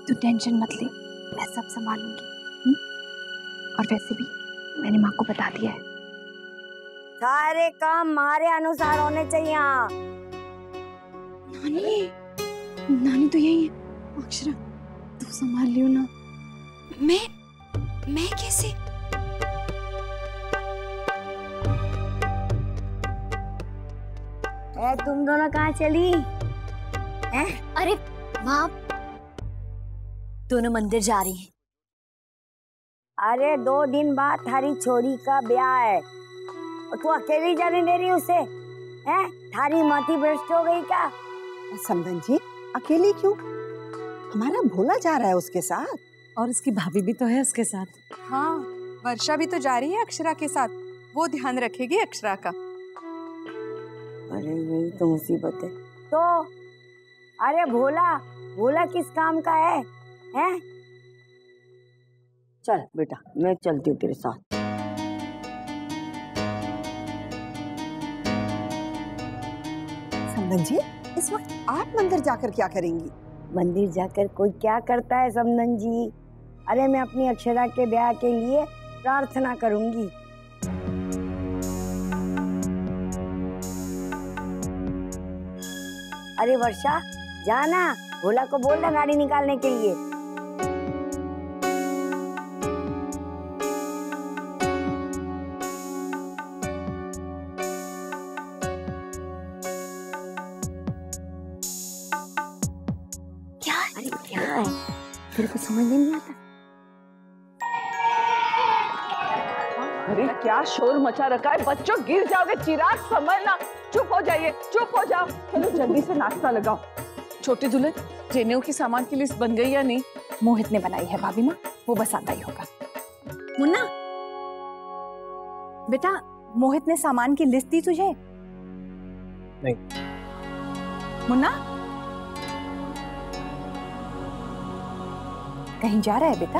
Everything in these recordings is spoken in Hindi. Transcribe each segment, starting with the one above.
तू टेंशन मत ले, मैं सब संभाल लूंगी। और वैसे भी मैंने माँ को बता दिया है। सारे काम हमारे अनुसार होने चाहिए। हाँ नानी, नानी तो यही है। अक्षरा तू संभाल लियो ना। मैं कैसे? तुम दोनों कहाँ चली? अरे माँ, दोनों मंदिर जा रही हैं। अरे 2 दिन बाद थारी छोरी का ब्याह है और तू अकेली जाने दे रही उसे? हैं? थारी माथी भ्रष्ट हो गई क्या? समधन जी, अकेली क्यों? हमारा भोला जा रहा है उसके साथ, और उसकी भाभी भी तो है उसके साथ। हाँ, वर्षा भी तो जा रही है अक्षरा के साथ, वो ध्यान रखेगी अक्षरा का। अरे यही तो मुसीबत है। तो अरे भोला किस काम का है? हैं? चल बेटा, मैं चलती हूँ तेरे साथ। समधन जी, इस वक्त आप मंदिर जाकर क्या करेंगी? मंदिर जाकर कोई क्या करता है समधन जी? अरे मैं अपनी अक्षरा के ब्याह के लिए प्रार्थना करूंगी। अरे वर्षा, जाना, भोला को बोलना गाड़ी निकालने के लिए। क्या है? तेरे को समझ नहीं आता? अरे क्या शोर मचा रखा है, बच्चों गिर जाओगे। चिराग संभलना, चुप हो जाइए, चुप हो जाओ। चलो जल्दी से नाश्ता लगाओ। छोटी दुल्हन, रेनू की सामान की लिस्ट बन गई या नहीं? मोहित ने बनाई है भाभी माँ, वो बस आता ही होगा। मुन्ना, बेटा मोहित ने सामान की लिस्ट दी तुझे? नहीं। मुन्ना कहीं जा रहा है बेटा?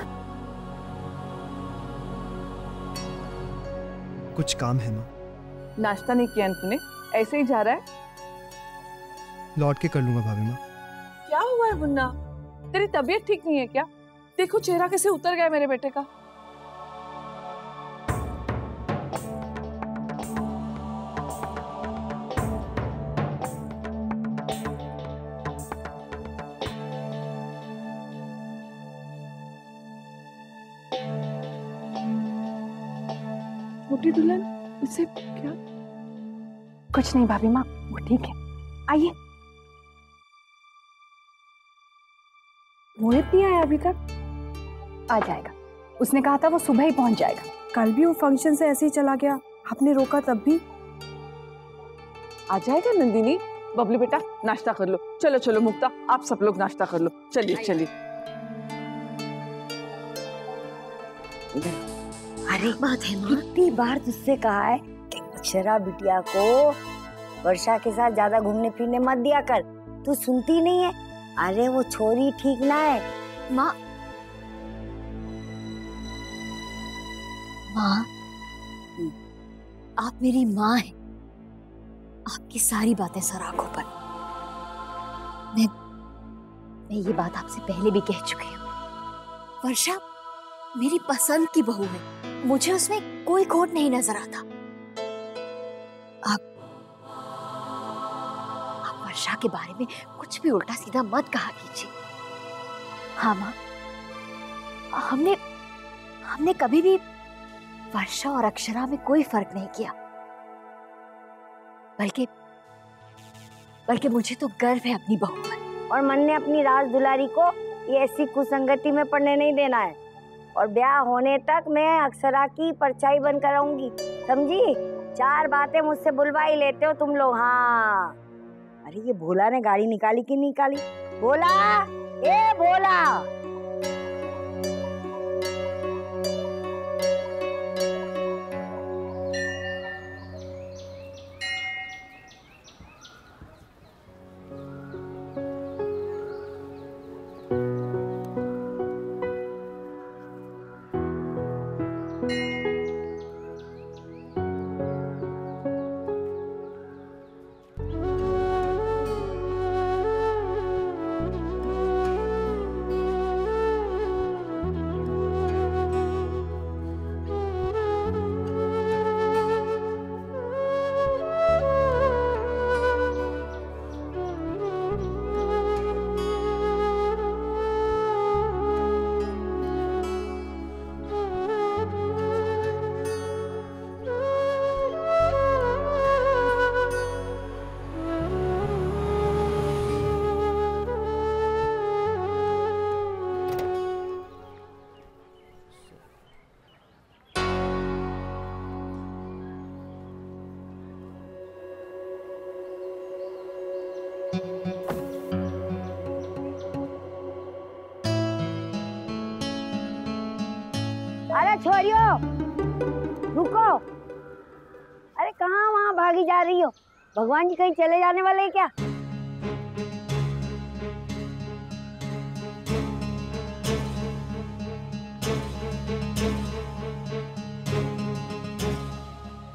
कुछ काम है माँ। नाश्ता नहीं किया तूने? ऐसे ही जा रहा है? लौट के कर लूंगा भाभी माँ। क्या हुआ है मुन्ना? तेरी तबीयत ठीक नहीं है क्या? देखो चेहरा कैसे उतर गया मेरे बेटे का। छोटी दुल्हन, उसे क्या? कुछ नहीं भाभी माँ, वो ठीक है। आइए। मोहित नहीं आया अभी तक? आ जाएगा, उसने कहा था वो सुबह ही पहुंच जाएगा। कल भी वो फंक्शन से ऐसे ही चला गया, आपने रोका तब भी। आ जाएगा नंदिनी। बबली बेटा नाश्ता कर लो। चलो चलो मुक्ता, आप सब लोग नाश्ता कर लो। चलिए चलिए। अरे बात है माँ, कितनी बार तुझसे कहा है कि अक्षरा बिटिया को वर्षा के साथ ज्यादा घूमने फिरने मत दिया कर। तू सुनती नहीं है। अरे वो छोरी ठीक ना है। माँ, आप मेरी माँ हैं। आपकी सारी बातें सर आंखों पर। मैं ये बात आपसे पहले भी कह चुकी हूँ। वर्षा मेरी पसंद की बहू है, मुझे उसमें कोई खोट नहीं नजर आता। आप वर्षा के बारे में कुछ भी उल्टा सीधा मत कहा कीजिए। हाँ माँ, हमने कभी भी वर्षा और अक्षरा में कोई फर्क नहीं किया। बल्कि मुझे तो गर्व है अपनी बहू पर। और मन ने अपनी राज दुलारी को ये ऐसी कुसंगति में पड़ने नहीं देना है। और ब्याह होने तक मैं अक्षरा की परछाई बनकर रहूंगी, समझी? 4 बातें मुझसे बुलवा ही लेते हो तुम लोग। हाँ, अरे ये भोला ने गाड़ी निकाली कि नहीं निकाली? भोला, ए भोला। रही हो? रुको। अरे कहाँ वहाँ भागी जा रही हो? भगवान जी कहीं चले जाने वाले हैं क्या?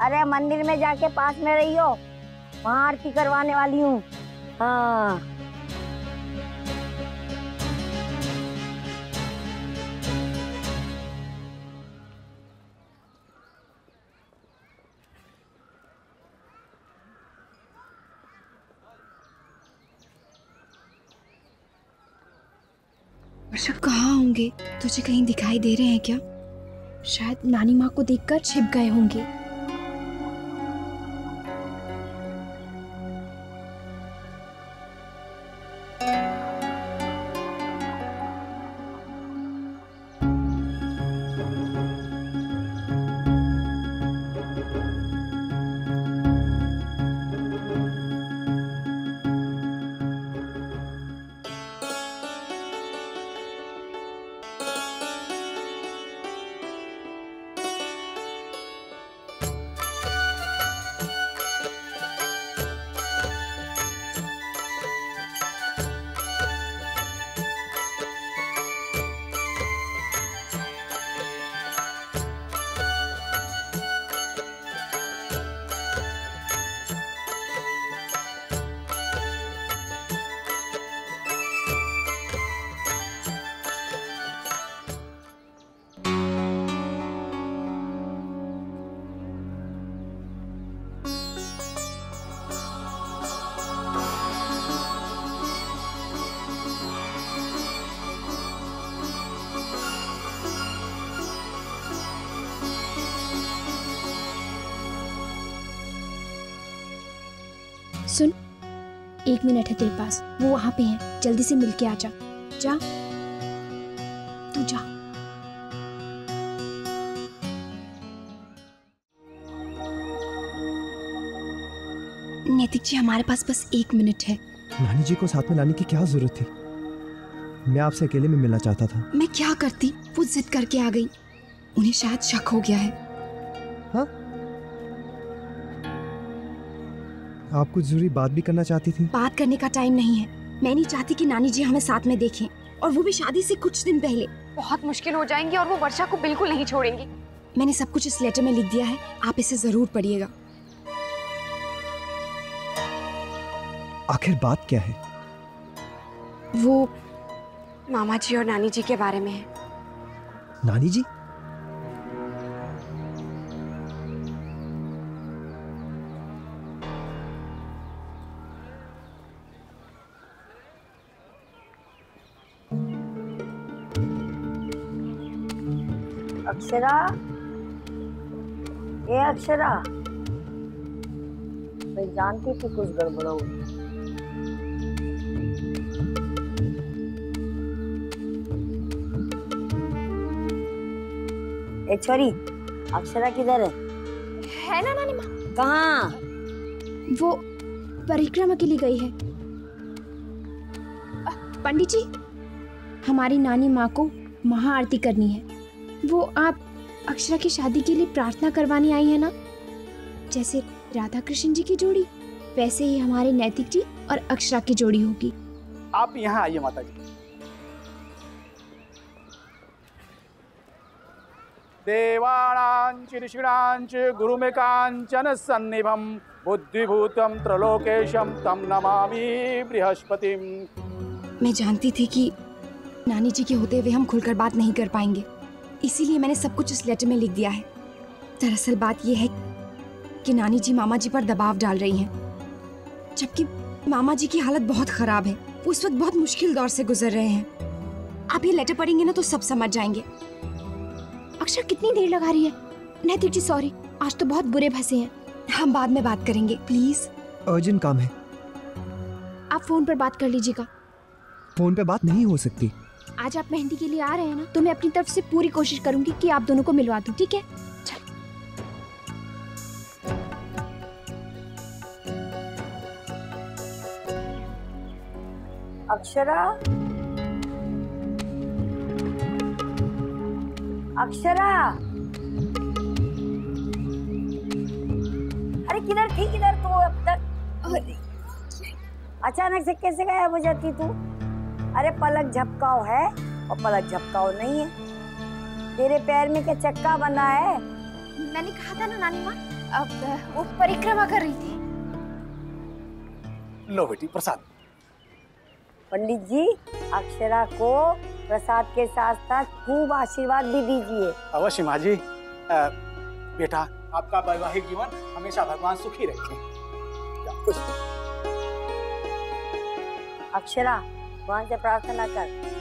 अरे मंदिर में जाके पास में रही हो, वहाँ आरती करवाने वाली हूँ। हाँ वर्षा कहाँ होंगे? तुझे कहीं दिखाई दे रहे हैं क्या? शायद नानी माँ को देखकर छिप गए होंगे। सुन, 1 मिनट है तेरे पास, वो वहां पे है, जल्दी से मिलके आ जा। जा, तू जा। नैतिक जी, हमारे पास बस 1 मिनट है। नानी जी को साथ में लाने की क्या जरूरत थी? मैं आपसे अकेले में मिलना चाहता था। मैं क्या करती, वो जिद करके आ गई। उन्हें शायद शक हो गया है। हाँ? आप कुछ जरूरी बात भी करना चाहती थी? बात करने का टाइम नहीं है। मैं नहीं चाहती कि नानी जी हमें साथ में देखें, और वो भी शादी से कुछ दिन पहले। बहुत मुश्किल हो जाएंगी और वो वर्षा को बिल्कुल नहीं छोड़ेंगी। मैंने सब कुछ इस लेटर में लिख दिया है, आप इसे जरूर पढ़िएगा। आखिर बात क्या है? वो मामा जी और नानी जी के बारे में है। नानी जी? अक्षरा, ये अक्षरा, मैं जानती थी कुछ गड़बड़ होगी। ए छोरी, अक्षरा किधर है ना नानी माँ? कहाँ? वो परिक्रमा के लिए गई है। पंडित जी, हमारी नानी माँ को महाआरती करनी है। वो आप अक्षरा की शादी के लिए प्रार्थना करवाने आई है ना? जैसे राधा कृष्ण जी की जोड़ी, वैसे ही हमारे नैतिक जी और अक्षरा की जोड़ी होगी। आप यहाँ आइए माता जी। देवाणांच ऋषीणांच गुरुमेकांचन सन्निभं बुद्धिभूतं त्रिलोकेशं तं नमामि बृहस्पतिं। मैं जानती थी कि नानी जी के होते हुए हम खुलकर बात नहीं कर पाएंगे, इसीलिए मैंने सब कुछ इस लेटर में लिख दिया है। दरअसल बात यह है कि नानी जी मामा जी पर दबाव डाल रही हैं, जबकि मामा जी की हालत बहुत खराब है। वो इस वक्त बहुत मुश्किल दौर से गुजर रहे हैं। आप ये लेटर पढ़ेंगे ना तो सब समझ जाएंगे। अक्षर कितनी देर लगा रही है? नैतिक जी सॉरी, आज तो बहुत बुरे फंसे हैं। हम बाद में बात करेंगे, प्लीज। अर्जेंट काम है। आप फोन पर बात कर लीजिएगा। फोन पे बात नहीं हो सकती। आज आप मेहंदी के लिए आ रहे हैं ना, तो मैं अपनी तरफ से पूरी कोशिश करूंगी कि आप दोनों को मिलवा दूं, ठीक है? अक्षरा, अक्षरा, किधर थी किधर तू अब तक? अचानक से कैसे गायब हो जाती तू? अरे पलक झपकाओ है और पलक झपकाओ नहीं है। तेरे पैर में क्या चक्का बंधा है? मैंने कहा था ना नानी माँ, अब वो परिक्रमा कर रही थी। लो बेटी प्रसाद। पंडित जी, अक्षरा को प्रसाद के साथ साथ खूब आशीर्वाद भी दीजिए। अवश्य माँ जी। बेटा, आपका वैवाहिक जीवन हमेशा भगवान सुखी रखे। खुश। अक्षरा, भगवान से प्रार्थना कर।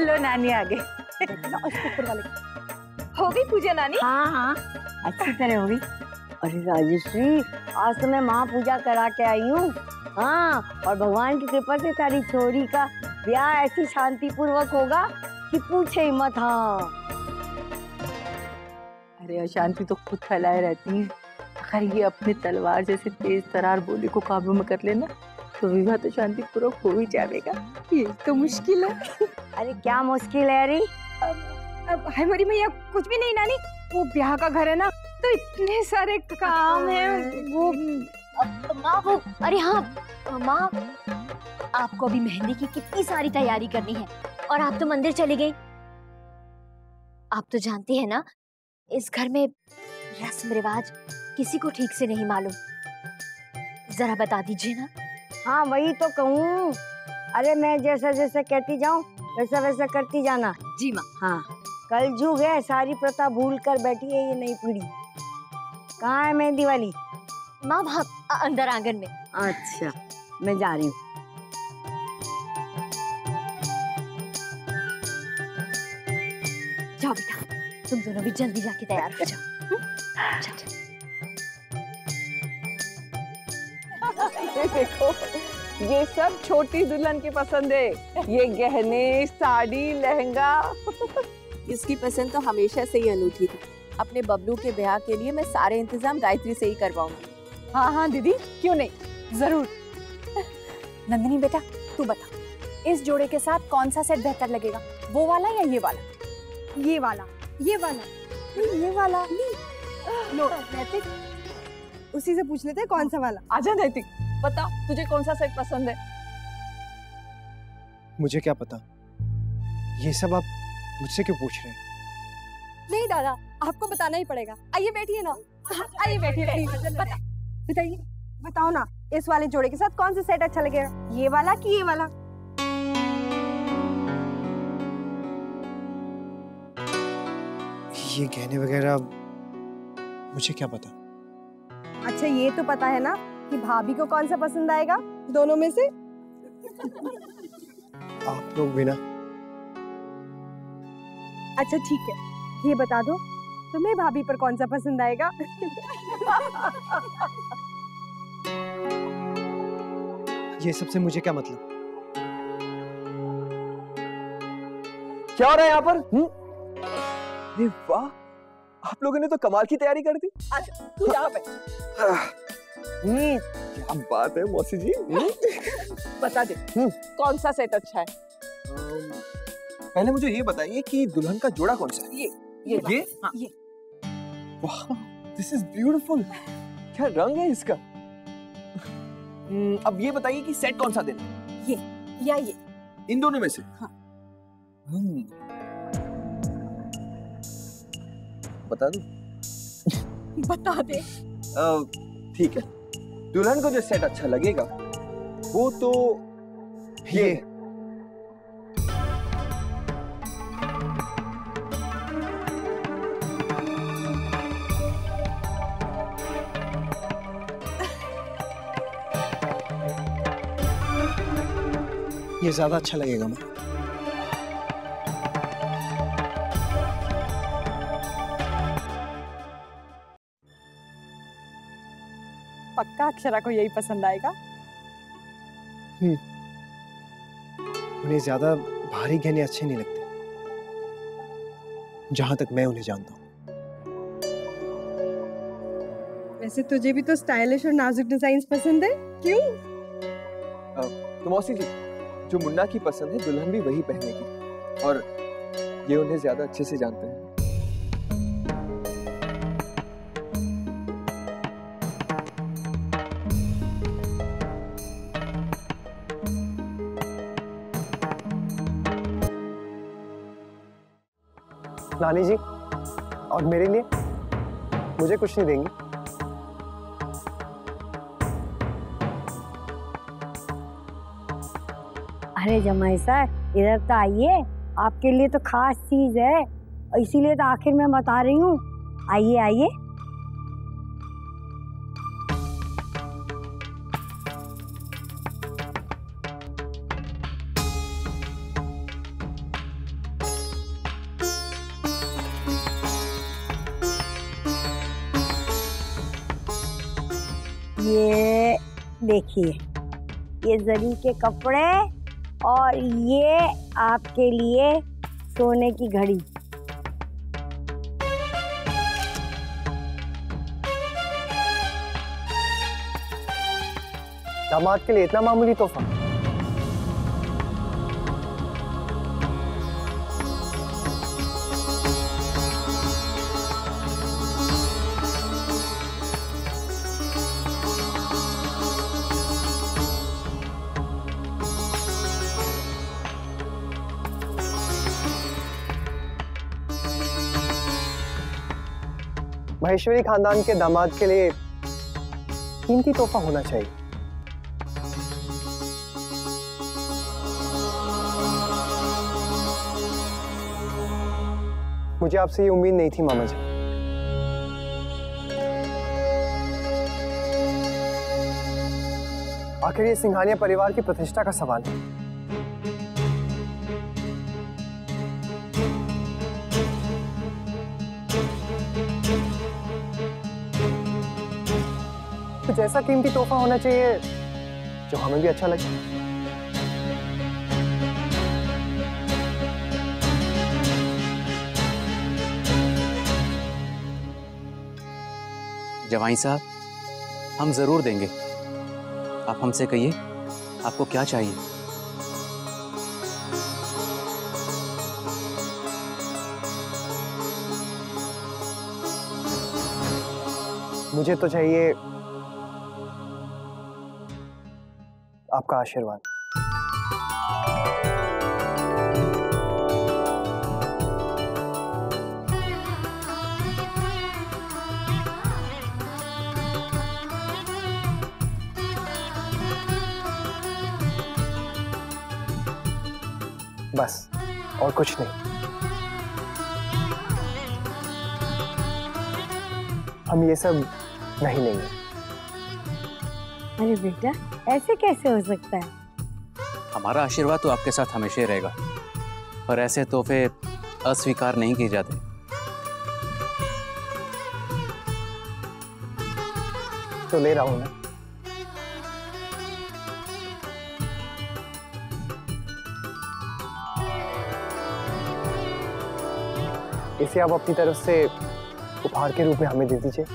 लो नानी आ गई। हो गई पूजा नानी? हाँ हाँ, अच्छी तरह होगी। अरे राजेश्री, आज तो मैं महापूजा करा के आई हूँ। हाँ, और भगवान की कृपा से तारी छोरी का ब्याह ऐसी शांति पूर्वक होगा कि पूछे ही मत। हाँ, अरे अशांति तो खुद फैलाए रहती है। अगर ये अपने तलवार जैसे तेज तरार बोली को काबू में कर लेना तो विवाह तो शांति पूर्वक हो ही जाएगा। ये तो मुश्किल है। अरे क्या मुश्किल है री? अब हमारी मैया कुछ भी नहीं नानी, वो ब्याह का घर है ना, तो इतने सारे काम हैं। वो माँ वो, अरे हाँ माँ, आपको अभी मेहंदी की कितनी सारी तैयारी करनी है और आप तो मंदिर चली गई। आप तो जानती है ना, इस घर में रस्म रिवाज किसी को ठीक से नहीं मालूम। जरा बता दीजिए ना। हाँ वही तो कहूँ। अरे मैं जैसा जैसा कहती जाऊँ वैसा वैसा करती जाना। जी माँ। हाँ, कल युग है, सारी प्रथा भूल कर बैठी है ये नई पीढ़ी। कहाँ है मेहंदी वाली? माँ वहाँ अंदर आंगन में। अच्छा, मैं जा रही हूँ। जाओ बेटा, तुम दोनों भी जल्दी जाके तैयार हो जाओ। ये देखो, ये सब छोटी दुल्हन की पसंद है। ये गहने, साड़ी, लहंगा। इसकी पसंद तो हमेशा से ही अनूठी थी। अपने बबलू के ब्याह के लिए मैं सारे इंतजाम गायत्री से ही करवाऊंगी। हाँ हाँ दीदी, क्यों नहीं, जरूर। नंदिनी बेटा, तू बता, इस जोड़े के साथ कौन सा सेट बेहतर लगेगा, वो वाला या ये वाला? ये वाला, ये वाला, ये वाला। लो नैतिक, उसी से पूछ लेते हैं कौन सा वाला। आजा नैतिक, बता तुझे कौन सा सेट पसंद है? मुझे क्या पता, ये सब आप मुझसे क्यों पूछ रहे हैं? नहीं दादा, आपको बताना ही पड़ेगा। आइए बैठिए ना, आइए बैठिए। बताइए, बताओ ना, इस वाले जोड़े के साथ कौन सा सेट अच्छा लगेगा, ये वाला कि ये वाला? ये गहने वगैरह मुझे क्या पता। अच्छा ये तो पता है ना कि भाभी को कौन सा पसंद आएगा दोनों में से? आप लोग भी ना। अच्छा ठीक है, ये बता दो तुम्हें भाभी पर कौन सा पसंद आएगा? ये सबसे मुझे क्या मतलब? क्या हो रहा है यहाँ पर? अरे वाह, आप लोगों ने तो कमाल की तैयारी कर दी। अच्छा तू यहाँ पे। क्या बात है मौसी जी। बता दे कौन सा सेट अच्छा है? पहले मुझे ये बताइए कि दुल्हन का जोड़ा कौन सा है? ये ये? हाँ। वाह, दिस इज ब्यूटीफुल। क्या रंग है इसका। अब ये बताइए कि सेट कौन सा देना, ये या ये, इन दोनों में से? हाँ। बता दूं? बता दे। ठीक है, दुल्हन को जो सेट अच्छा लगेगा वो तो ये। ये ज्यादा अच्छा लगेगा माँ। पक्का अक्षरा को यही पसंद आएगा। उन्हें ज्यादा भारी गहने अच्छे नहीं लगते, जहां तक मैं उन्हें जानता हूँ। वैसे तुझे भी तो स्टाइलिश और नाजुक डिजाइन्स पसंद है, क्यों? तो मौसी जी, जो मुन्ना की पसंद है दुल्हन भी वही पहनेगी, और ये उन्हें ज्यादा अच्छे से जानते हैं। नानी जी, और मेरे लिए मुझे कुछ नहीं देंगी? अरे जमाई सर, इधर तो आइए, आपके लिए तो खास चीज है, इसीलिए तो आखिर में बता रही हूँ। आइए आइए। ये देखिए, ये जरी के कपड़े और ये आपके लिए सोने की घड़ी। दामाद के लिए इतना मामूली तोहफा? महेश्वरी खानदान के दामाद के लिए कीमती तोहफा होना चाहिए। मुझे आपसे ये उम्मीद नहीं थी मामा जी। आखिर ये सिंघानिया परिवार की प्रतिष्ठा का सवाल है। कुछ ऐसा कीमती तोहफा होना चाहिए जो हमें भी अच्छा लगे। जवाई साहब, हम जरूर देंगे। आप हमसे कहिए, आपको क्या चाहिए? मुझे तो चाहिए आपका आशीर्वाद। बस, और कुछ नहीं। हम ये सब नहीं लेंगे। अरे बेटा, ऐसे कैसे हो सकता है? हमारा आशीर्वाद तो आपके साथ हमेशा ही रहेगा, पर ऐसे तोहफे अस्वीकार नहीं किए जाते। तो ले रहा हूं ना। इसे आप अपनी तरफ से उपहार के रूप में हमें दे दीजिए।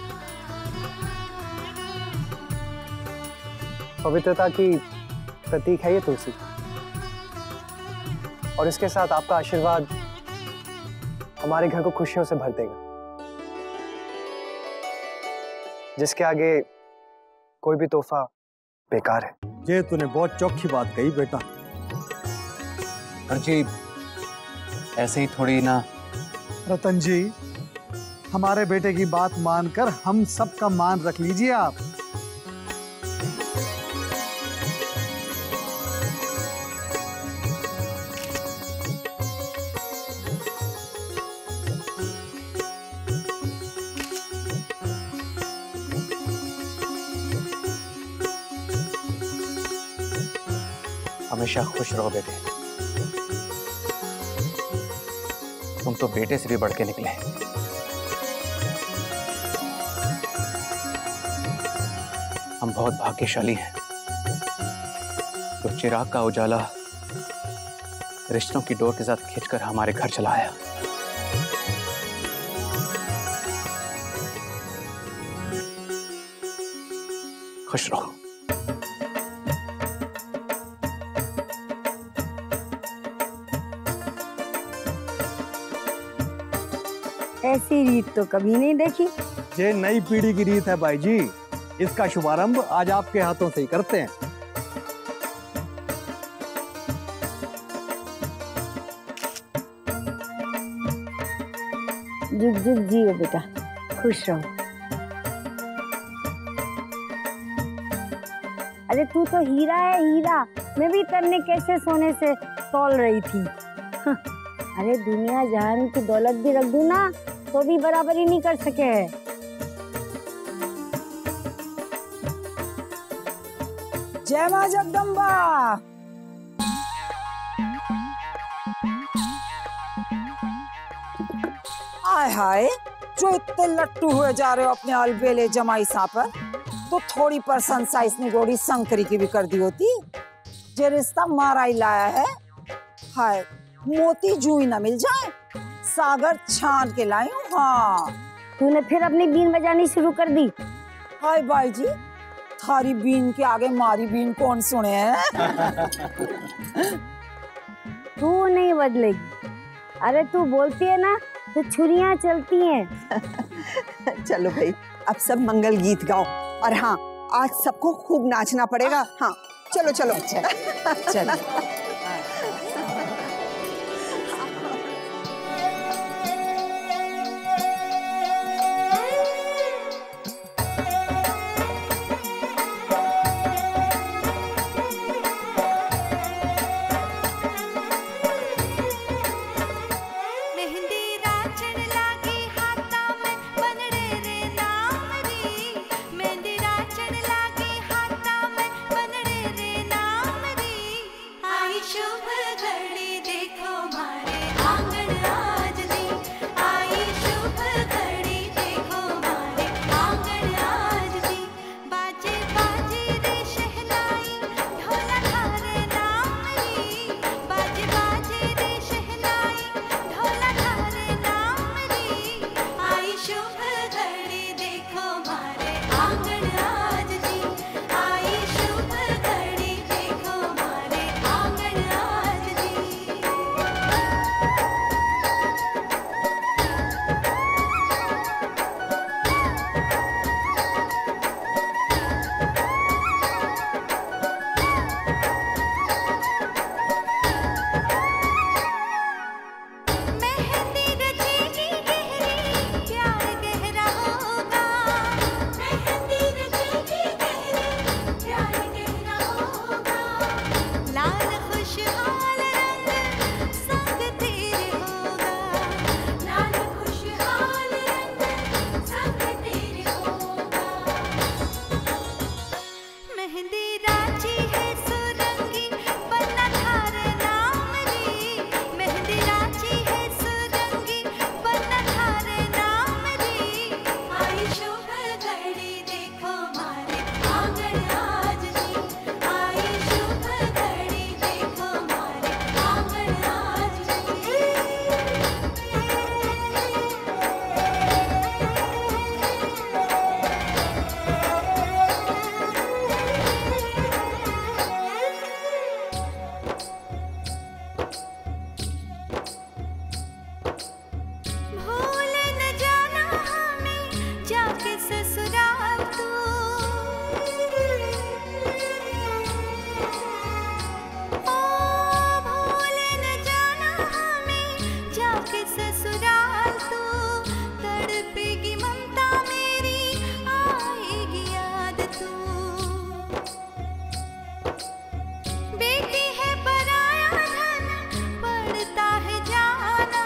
पवित्रता की प्रतीक है ये तुलसी, और इसके साथ आपका आशीर्वाद हमारे घर को खुशियों से भर देगा। जिसके आगे कोई भी तोहफा बेकार है। ये तूने बहुत चौखी बात कही बेटा। पर जी ऐसे ही थोड़ी ना। रतन जी, हमारे बेटे की बात मानकर हम सबका मान रख लीजिए आप। हमेशा खुश रहो बेटे। तुम तो बेटे से भी बढ़ के निकले। हम बहुत भाग्यशाली हैं। तो चिराग का उजाला रिश्तों की डोर के साथ खींचकर हमारे घर चला आया। खुश रहो। ऐसी रीत तो कभी नहीं देखी। ये नई पीढ़ी की रीत है भाई जी। इसका शुभारंभ आज आपके हाथों से ही करते हैं। जुग जुग जियो बेटा, खुश रहो। अरे तू तो हीरा है हीरा। मैं भी तन्ने कैसे सोने से तौल रही थी। अरे दुनिया जहान की दौलत भी रख दूं ना तो भी बराबरी नहीं कर सके है। जय मां जगदम्बा। आय हाय, जो इतने लट्टू हुए जा रहे हो अपने अलबेले जमाई सा पर, तो थोड़ी प्रशंसा इसने गोड़ी शंकरी की भी कर दी होती। जे रिश्ता मारा ही लाया है। हाय, मोती जूई ना मिल जाए, सागर छान के लाई हूँ। हाँ, तूने फिर अपनी बीन बजानी शुरू कर दी। हाय भाई जी, थारी बीन के आगे मारी बीन कौन सुने हैं? तू नहीं बदलेगी। अरे तू बोलती है ना तो छुरियां चलती हैं। चलो भाई, अब सब मंगल गीत गाओ। और हाँ, आज सबको खूब नाचना पड़ेगा। हाँ, चलो चलो। चलो। आई तू, बेटी है पराया धन पड़ता है जाना,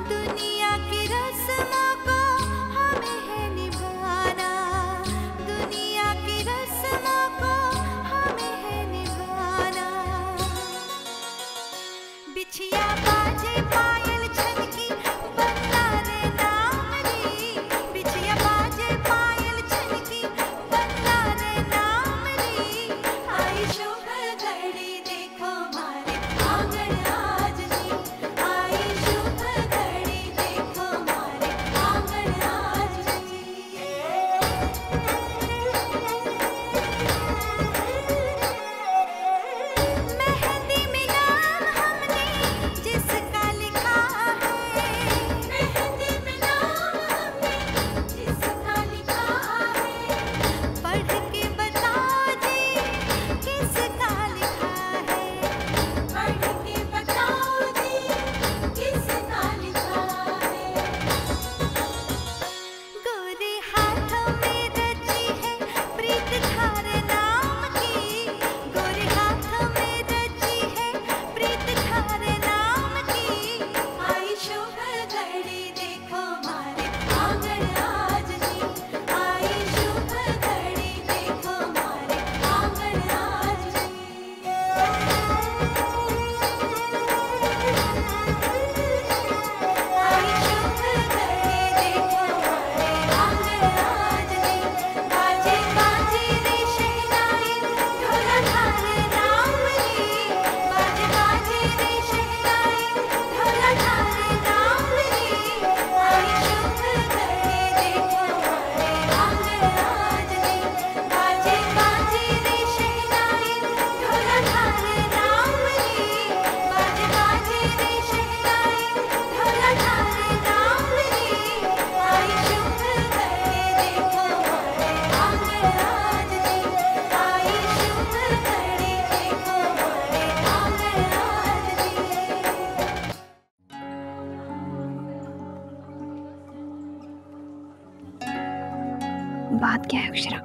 दुनिया की रस्मों को हमें है निभाना, दुनिया की रस्मों को हमें है निभाना। बिछिया बाजे पायल छनकी बंदा रे नाम री, बिछिया बाजे पायल छनकी बंदा रे नाम री, आई शुभ घड़ी देखो मारे आंगन आज जी, आई शुभ घड़ी देखो मारे आंगन आज जी। मेहंदी में नाम हमने जिसका लिखा है, मेहंदी में नाम हमने जिसका लिखा है, पढ़ के बताओ जी किसका लिखा है, पढ़ के बताओ जी किसका लिखा है। गोरे हाथों में रची है प्रीत धार नाम की, गोरे हाथों में रची है प्रीत धार नाम की, आई शुभ घड़ी देखो मारे आंगन आज जी, आई शुभ घड़ी देखो मारे आंगन आज जी। आई शुभ घड़ी देखो मारे आंगन आज जी, बाजे बाजे रे शहनाई ढोला थारे नाम री, बाजे बाजे रे शहनाई ढोला थारे नाम री, आई शुभ घड़ी देखो मारे आंगन आज जी, बाजे बाजे रे शहनाई ढोला थारे नाम री, बाजे बाजे रे शहनाई ढोला थारे नाम री, आई शुभ घड़ी देखो मारे आंगन आज जी, आई शुभ घड़ी देखो मारे आंगन आज जी। बात क्या है अक्षरा?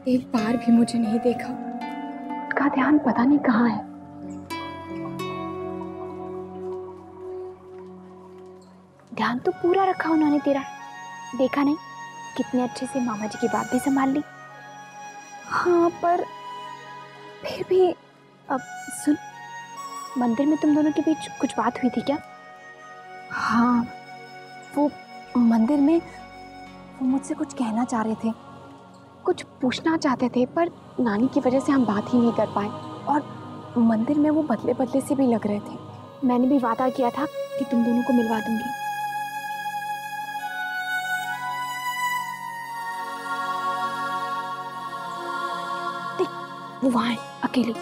एक बार भी मुझे नहीं देखा, उसका ध्यान पता नहीं कहाँ है। ध्यान तो पूरा रखा उन्होंने तेरा, देखा नहीं कितने अच्छे से मामा जी की बात भी संभाल ली। हाँ पर फिर भी अब सुन, मंदिर में तुम दोनों के बीच कुछ बात हुई थी क्या? हाँ, वो मंदिर में वो मुझसे कुछ कहना चाह रहे थे, कुछ पूछना चाहते थे, पर नानी की वजह से हम बात ही नहीं कर पाए, और मंदिर में वो बदले बदले से भी लग रहे थे। मैंने भी वादा किया था कि तुम दोनों को मिलवा दूंगी। देख, वो वहाँ है अकेली।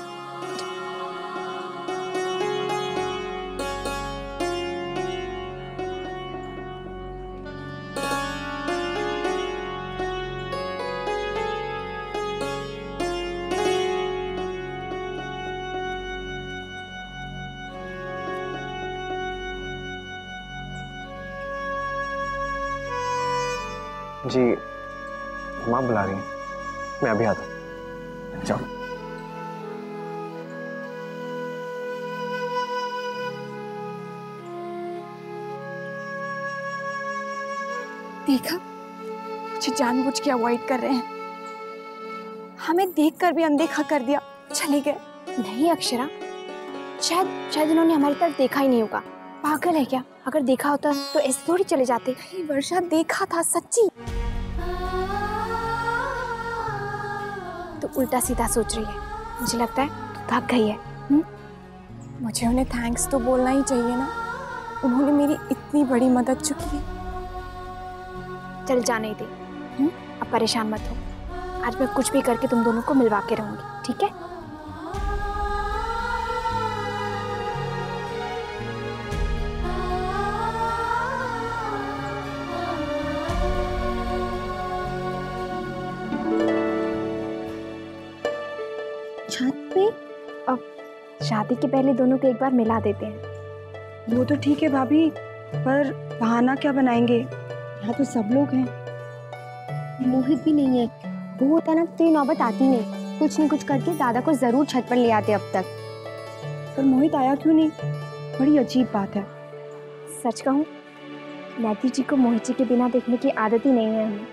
जी माँ बुला रही हैं, मैं अभी आता हूँ। जाओ। देखा, मुझे जानबूझ के अवॉइड कर रहे हैं, हमें देखकर भी अनदेखा कर दिया, चले गए। नहीं अक्षरा, शायद उन्होंने हमारी तरफ देखा ही नहीं होगा। पागल है क्या? अगर देखा होता तो ऐसे थोड़ी चले जाते। नहीं वर्षा, देखा था सच्ची। तो उल्टा सीधा सोच रही है, मुझे लगता है तू थक गई है। मुझे उन्हें थैंक्स तो बोलना ही चाहिए ना, उन्होंने मेरी इतनी बड़ी मदद चुकी है। चल जाने दे, अब परेशान मत हो। आज मैं कुछ भी करके तुम दोनों को मिलवा के रहूंगी, ठीक है? छत पे अब शादी के पहले दोनों को एक बार मिला देते हैं। वो तो ठीक है भाभी, पर बहाना क्या बनाएंगे? यहाँ तो सब लोग हैं। मोहित भी नहीं है, वो होता ना तो ये नौबत आती नहीं। कुछ नहीं कुछ करके दादा को जरूर छत पर ले आते अब तक। पर मोहित आया क्यों नहीं? बड़ी अजीब बात है। सच कहूँ, नैतिक जी को मोहित जी के बिना देखने की आदत ही नहीं है हमें।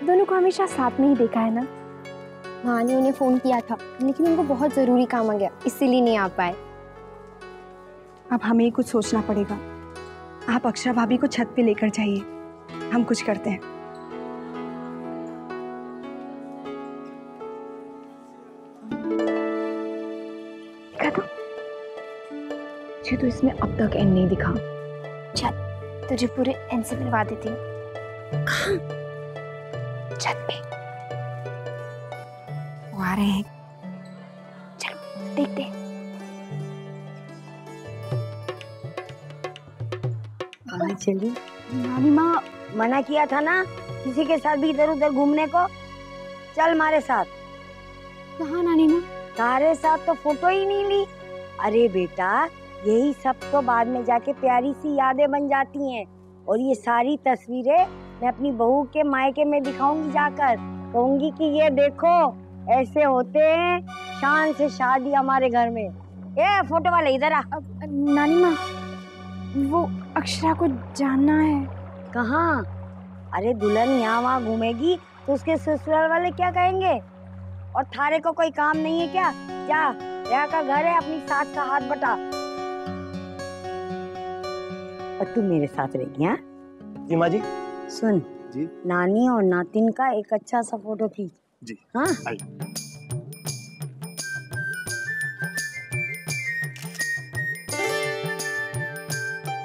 दोनों को हमेशा साथ में ही देखा है ना। माँ ने उन्हें फोन किया था लेकिन उनको बहुत जरूरी काम आ गया, इसीलिए नहीं आ पाए। अब हमें ही कुछ सोचना पड़ेगा। आप अक्षरा भाभी को छत पे लेकर जाइए, हम कुछ करते हैं। मुझे तो इसमें अब तक एंड नहीं दिखा। चल तुझे पूरे एंड से मिलवा देती हूँ। छत पे वो आ रहे हैं। चलो देखते हैं। चलिए। नानी माँ मना किया था ना किसी के साथ भी इधर उधर घूमने को। चल हमारे साथ। कहाँ नानी माँ? तारे साथ तो फोटो ही नहीं ली। अरे बेटा, यही सब तो बाद में जाके प्यारी सी यादें बन जाती हैं। और ये सारी तस्वीरें मैं अपनी बहू के मायके में दिखाऊंगी जाकर। कहूंगी कि ये देखो ऐसे होते हैं शान से शादी हमारे घर में। ए फोटो वाले इधर आ। नानी माँ, वो अक्षरा को जानना है। कहाँ? अरे दुल्हन यहाँ वहाँ घूमेगी तो उसके ससुराल वाले क्या कहेंगे? और थारे को कोई काम नहीं है क्या? जा, यहाँ का घर है, अपनी सास का हाथ बटा। और तू मेरे साथ रहेगी? हाँ जी माँ जी। सुन जी, नानी और नातिन का एक अच्छा सा फोटो खींच। जी हाँ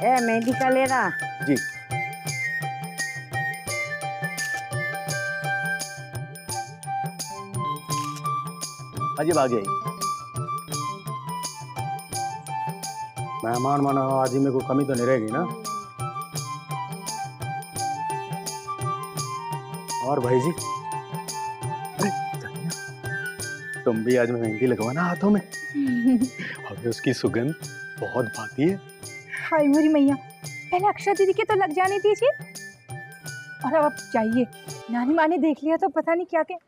ए मेहंदी का ले रहा। जी हाँ जी, भाग आई। मेहमान माना आज ही में कोई कमी तो नहीं रहेगी ना? और भाई जी, तुम भी आज मेहंदी लगवाना हाथों में। और उसकी सुगंध बहुत भाती है। हाय मेरी मैया, पहले अक्षरा दीदी के तो लग जाने दीजिए। और अब जाइए, नानी माँ ने देख लिया तो पता नहीं क्या क्या।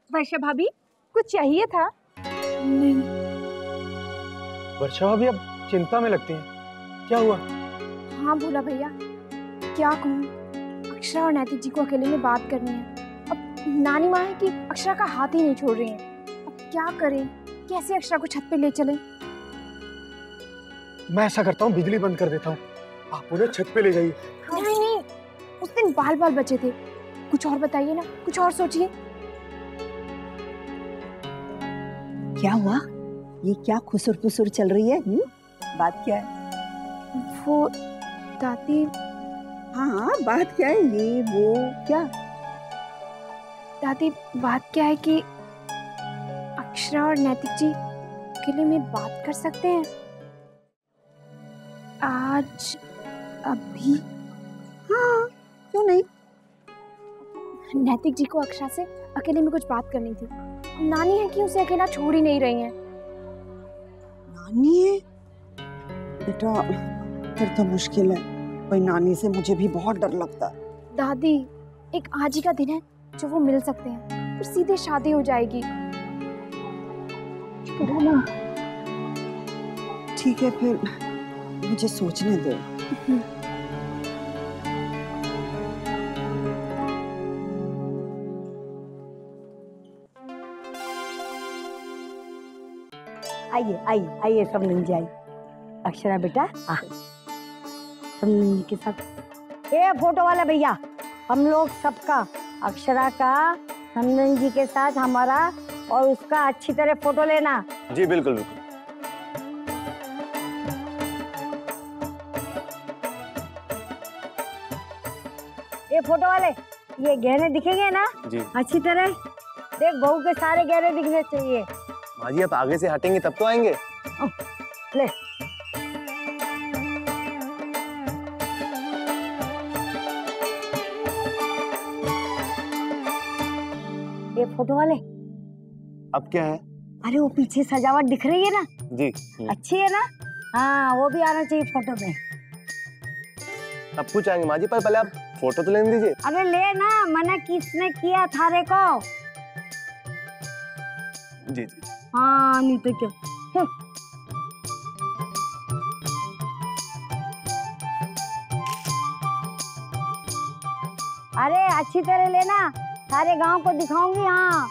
वर्षा भाभी, कुछ चाहिए था? नहीं। वर्षा भाभी अब चिंता में लगती हैं, क्या हुआ? हाँ भोला भैया, क्या कहूँ, अक्षरा और नैतिक जी को अकेले में बात करनी है। अब नानी माँ है कि अक्षरा का हाथ ही नहीं छोड़ रही हैं। अब क्या करें, कैसे अक्षरा को छत पे ले चलें? मैं ऐसा करता हूँ, बिजली बंद कर देता हूँ, आप उन्हें छत पे ले जाइए। नहीं नहीं, उस दिन बाल बाल बचे थे। कुछ और बताइए ना, कुछ और सोचिए। क्या हुआ? ये क्या खुसुर पुसुर चल रही है? बात क्या है? वो दादी। हाँ, बात क्या है? ये वो क्या? दादी, बात क्या है कि अक्षरा और नैतिक जी अकेले में बात कर सकते हैं आज, अभी? हाँ, क्यों नहीं? नैतिक जी को अक्षरा से अकेले में कुछ बात करनी थी। नानी है कि उसे अकेला छोड़ ही नहीं रही हैं। नानी है? बेटा, फिर तो मुश्किल है। भाई नानी से मुझे भी बहुत डर लगता है। दादी, एक आज ही का दिन है जो वो मिल सकते हैं, फिर सीधे शादी हो जाएगी। ठीक है, फिर मुझे सोचने दो। आइए आइए आइए, सब मिल जाए। अक्षरा बेटा आ, सब मिलने के साथ। ए फोटो वाला भैया, हम लोग सबका, अक्षरा का, नंदन जी के साथ हमारा और उसका अच्छी तरह फोटो लेना। जी बिल्कुल बिल्कुल। ये फोटो वाले, ये गहने दिखेंगे ना? जी। अच्छी तरह देख, बहू के सारे गहने दिखने चाहिए। माँ जी, आप आगे से हटेंगे तब तो आएंगे। ले। ये फोटो वाले, अब क्या है? अरे वो पीछे सजावट दिख रही है ना? जी। अच्छी है ना? हाँ, वो भी आना चाहिए फोटो में। अब कुछ आएंगे माँ जी, पर पहले आप फोटो तो लेने दीजिए। अरे ले ना, मना किसने किया थारे को? जी जी। हाँ नहीं तो क्या। अरे अच्छी तरह लेना, सारे गांव को दिखाऊंगी हाँ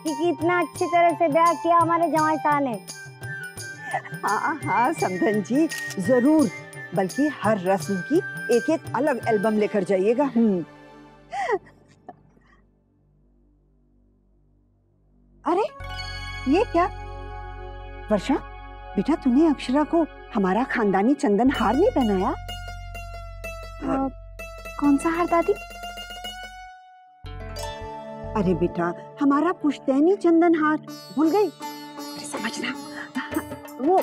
कि कितना अच्छी तरह से ब्याह किया हमारे जमाई साहब ने। हाँ हाँ समधन जी जरूर, बल्कि हर रस्म की एक एक अलग एल्बम लेकर जाइएगा। अरे ये क्या वर्षा, बेटा तूने अक्षरा को हमारा खानदानी चंदन हार नहीं पहनाया? कौन सा हार दादी? अरे बेटा हमारा पुश्तैनी चंदन हार भूल गई? अरे समझना वो।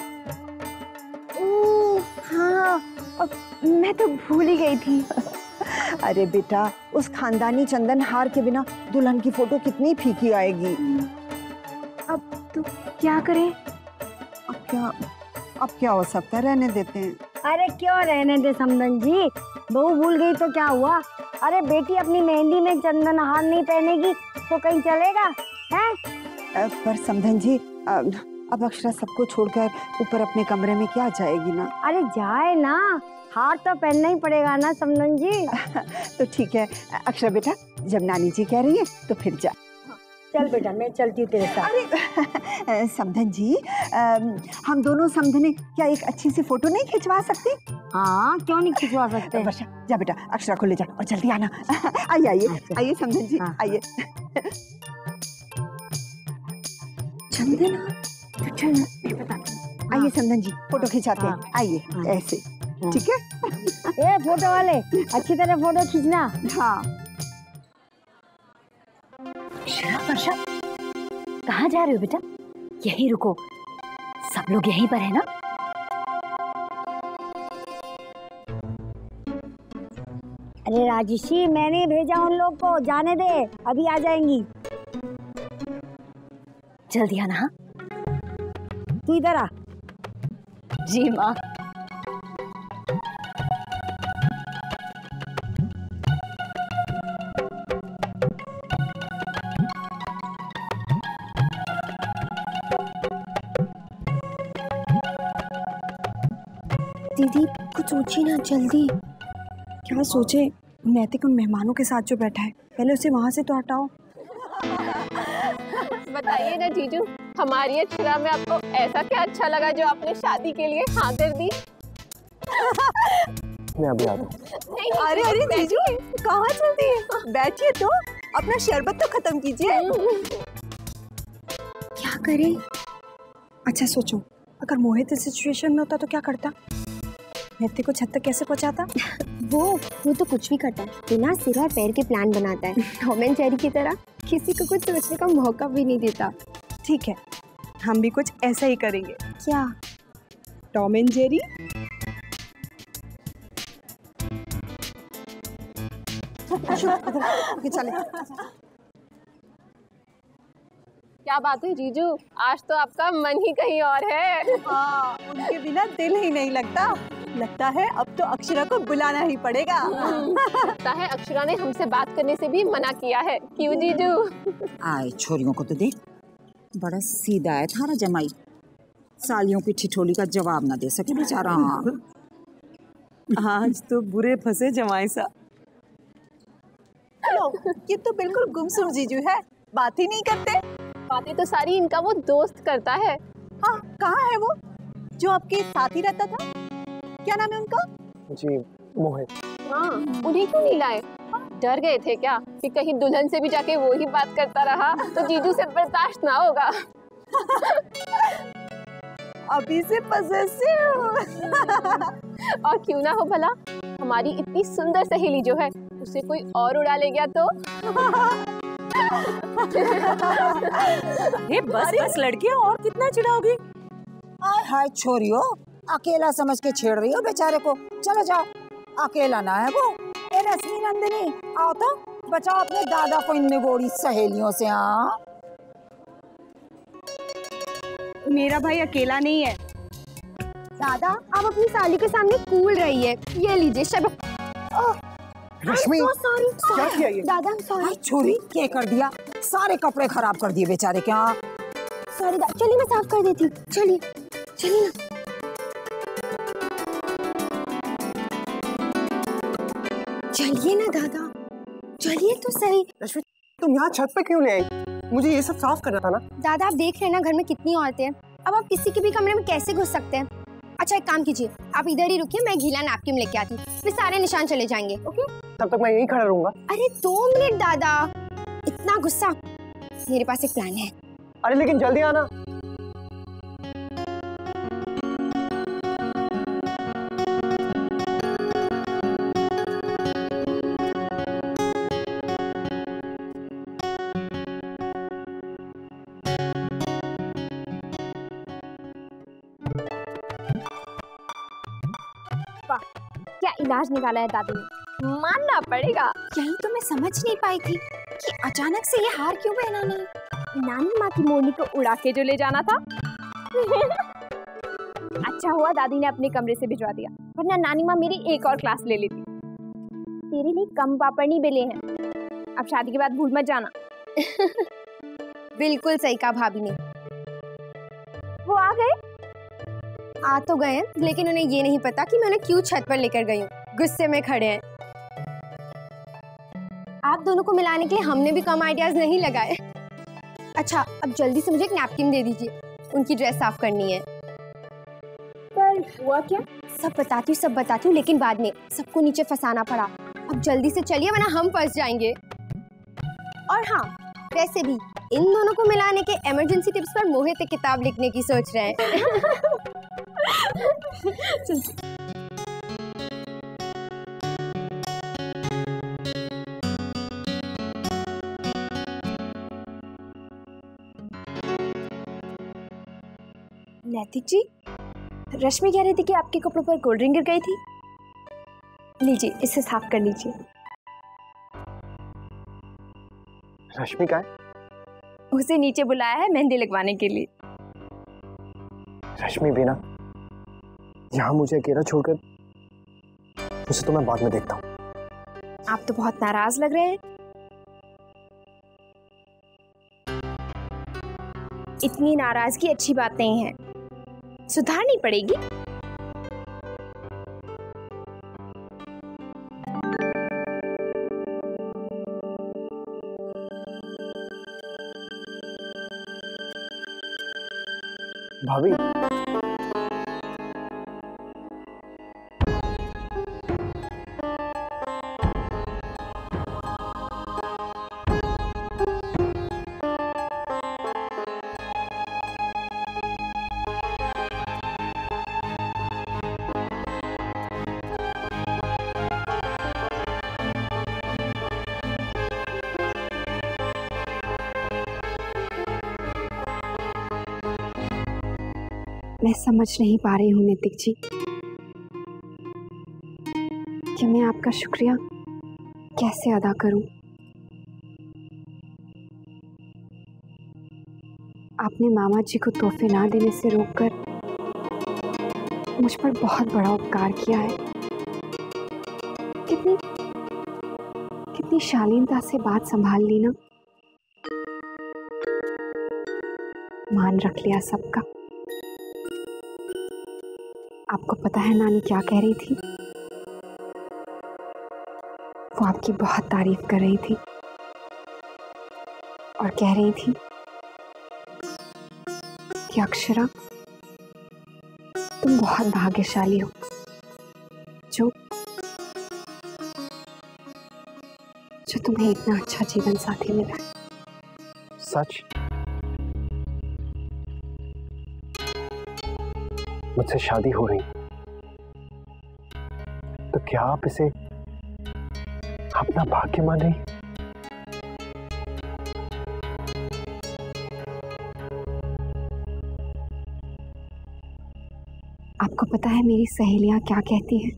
ओह हाँ, मैं तो भूल ही गई थी। अरे बेटा उस खानदानी चंदन हार के बिना दुल्हन की फोटो कितनी फीकी आएगी। अब तो क्या करें? अब क्या हो सकता है, रहने देते हैं। अरे क्यों रहने दे समधन जी, बहू भूल गई तो क्या हुआ? अरे बेटी अपनी मेहंदी में चंदन हार नहीं पहनेगी तो कहीं चलेगा हैं? पर समधन जी अब अक्षरा सबको छोड़कर ऊपर अपने कमरे में क्या जाएगी ना? अरे जाए ना, हार तो पहनना ही पड़ेगा ना समधन जी। तो ठीक है अक्षरा बेटा, जब नानी जी कह रही है तो फिर जा। चल बेटा मैं चलती हूँ तेरे साथ। अरे समधन जी हम दोनों समधने क्या एक अच्छी सी फोटो नहीं खिंचवा सकते? हाँ क्यों नहीं खिंचवा सकते। वर्षा जा बेटा अक्षरा को ले जा और जल्दी आना। आइए आइए आइए समधन जी आइए। चंदन आइए समधन जी फोटो खिंचाते हैं, आइए ऐसे ठीक है। ए फोटो वाले अच्छी तरह फोटो खींचना। हाँ। वर्षा कहाँ जा रहे हो बेटा? यहीं रुको, सब लोग यहीं पर है ना? अरे राजेशी मैंने भेजा उन लोग को, जाने दे अभी आ जाएंगी। जल्दी आना। हाँ तू इधर आ। जी माँ। दीदी कुछ सोचिए ना जल्दी। क्या सोचे? नैतिक उन मेहमानों के साथ जो बैठा है, पहले उसे वहां से तो हटाओ। बताइए ना जीजू, हमारी अक्षरा में आपको ऐसा क्या अच्छा लगा जो आपने शादी के लिए हाँ कर दी? मैं अभी आता हूँ। अरे अरे जीजू कहाँ चलती है? बैठिए तो, अपना शरबत तो खत्म कीजिए। क्या करें? अच्छा सोचो, अगर मोहित इस सिचुएशन में होता तो क्या करता? नैतिक को छत तक कैसे पहुंचाता? वो तो कुछ भी करता है, बिना सिर और पैर के प्लान बनाता है। टॉम एंड जेरी की तरह किसी को कुछ सोचने का मौका भी नहीं देता। ठीक है, हम भी कुछ ऐसा ही करेंगे। क्या? Tom and Jerry. चले। क्या बात है जीजू, आज तो आपका मन ही कहीं और है। हाँ, उनके बिना दिल ही नहीं लगता। लगता है अब तो अक्षरा को बुलाना ही पड़ेगा। लगता है अक्षरा ने हमसे बात करने से भी मना किया है। क्यों जीजू? आए छोरियों को तो देख, बड़ा सीधा है थारा जमाई, सालियों की ठिठोली का जवाब ना दे सके बेचारा। आज तो बुरे फंसे जमाई सा। ये तो बिल्कुल गुमसुम जीजू है, बात ही नहीं करते। बातें तो सारी इनका वो दोस्त करता है। हाँ, कहाँ है वो जो आपके साथ ही रहता था? क्या नाम है उनका? जी मोहित। हाँ, उन्हें क्यों नहीं लाए? डर गए थे क्या कि कहीं दुल्हन से भी जाके वो ही बात करता रहा तो जीजू से बर्दाश्त ना होगा? अभी से पजेसिव। और क्यों ना हो भला, हमारी इतनी सुंदर सहेली जो है उसे कोई और उड़ा ले गया तो? बस लड़कियां, और कितना चिढ़ाओगी? हाय छोरियो, अकेला समझ के छेड़ रही हो बेचारे को। चलो जाओ, अकेला ना है वो। ए रश्मि नंदिनी आओ तो बचाओ अपने दादा को इन निगोड़ी सहेलियों से। हाँ मेरा भाई अकेला नहीं है। दादा आप अपनी साली के सामने कूल रही है। ये लीजिए शरबत। रश्मि क्या किया ये? दादा सॉरी। छोरी क्या कर दिया? सारे कपड़े खराब कर दिए बेचारे के। हाँ सॉरी चलिए मैं साफ कर देती हूँ। चलिए चलिए ना। चलिए ना दादा, चलिए तो सही। रश्मि तुम यहाँ छत पे क्यों ले आई? मुझे ये सब साफ करना था ना। दादा आप देख रहे हैं ना घर में कितनी औरतें हैं, अब आप किसी के भी कमरे में कैसे घुस सकते हैं। अच्छा एक काम कीजिए, आप इधर ही रुकिए, मैं गीला नैपकिन लेके आती हूँ, फिर सारे निशान चले जाएंगे। ओके तब तक मैं यहीं खड़ा रहूंगा। अरे 2 मिनट दादा, इतना गुस्सा। मेरे पास एक प्लान है। अरे लेकिन जल्दी आना। क्या इलाज निकाला है दादी ने, मानना पड़ेगा। यही तो मैं समझ नहीं पाई थी कि अचानक से ये हार क्यों पहना नहीं। नानी माँ की मोरनी को उड़ा के जो ले जाना था। अच्छा हुआ दादी ने अपने कमरे से भिजवा दिया, वरना नानी माँ मेरी एक और क्लास ले लेती। तेरे लिए कम पापड़ नहीं बेले हैं, अब शादी के बाद भूल मत जाना। बिल्कुल सही कहा भाभी ने। वो आ गए? आ तो गए, लेकिन उन्हें ये नहीं पता कि मैं उन्हें क्यों छत पर लेकर गई हूँ। गुस्से में खड़े हैं। आप दोनों को मिलाने के लिए हमने भी कम आइडियाज नहीं लगाए। अच्छा अब जल्दी से मुझे एक नैपकिन दे दीजिए, उनकी ड्रेस साफ करनी है। पर हुआ क्या? सब बताती हूँ लेकिन बाद में। सबको नीचे फंसाना पड़ा। अब जल्दी से चलिए वरना हम फंस जाएंगे। और हाँ वैसे भी इन दोनों को मिलाने के इमरजेंसी टिप्स पर मोहित एक किताब लिखने की सोच रहे हैं। चल। नैतिक जी, रश्मि कह रही थी कि आपके कपड़ों पर कोल्ड ड्रिंक गिर गई थी। लीजिए इसे साफ कर लीजिए। रश्मि का है? उसे नीचे बुलाया है मेहंदी लगवाने के लिए। रश्मि भी ना यहाँ मुझे अकेला छोड़कर, उसे तो मैं बाद में देखता हूँ। आप तो बहुत नाराज लग रहे हैं। इतनी नाराजगी अच्छी बात नहीं है, सुधारनी पड़ेगी। भाभी मैं समझ नहीं पा रही हूँ नैतिक जी कि मैं आपका शुक्रिया कैसे अदा करूं। आपने मामा जी को तोहफे ना देने से रोककर मुझ पर बहुत बड़ा उपकार किया है। कितनी शालीनता से बात संभाल ली ना, मान रख लिया सबका। आपको पता है नानी क्या कह रही थी? वो आपकी बहुत तारीफ कर रही थी और कह रही थी कि अक्षरा तुम बहुत भाग्यशाली हो जो तुम्हें इतना अच्छा जीवन साथी मिला है। सच? मुझसे शादी हो रही तो क्या आप इसे अपना भाग्य मान रही? आपको पता है मेरी सहेलियां क्या कहती हैं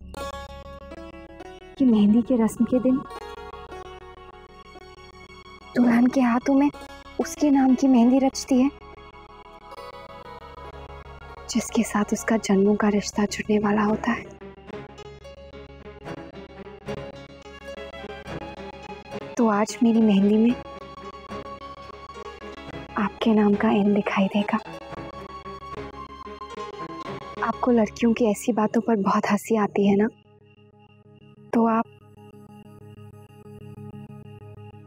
कि मेहंदी के रस्म के दिन दुल्हन के हाथों में उसके नाम की मेहंदी रचती है जिसके साथ उसका जन्मों का रिश्ता जुड़ने वाला होता है। तो आज मेरी मेहंदी में आपके नाम का एन दिखाई देगा। आपको लड़कियों की ऐसी बातों पर बहुत हंसी आती है ना, तो आप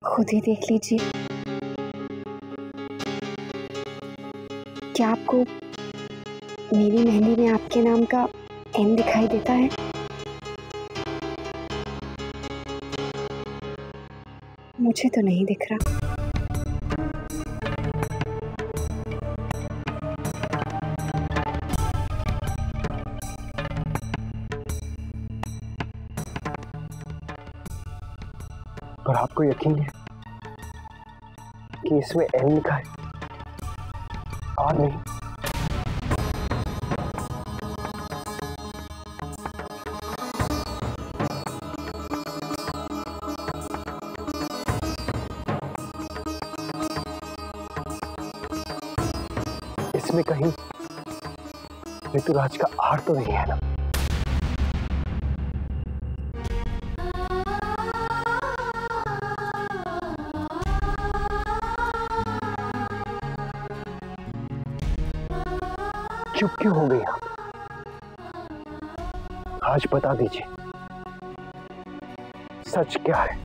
खुद ही देख लीजिए। क्या आपको मेरी मेहंदी में आपके नाम का एन दिखाई देता है? मुझे तो नहीं दिख रहा। पर आपको यकीन है कि इसमें एन लिखा है और नहीं? इसमें कहीं ऋतुराज का आर तो नहीं है ना? चुप क्यों हो गई आप? आज बता दीजिए सच क्या है।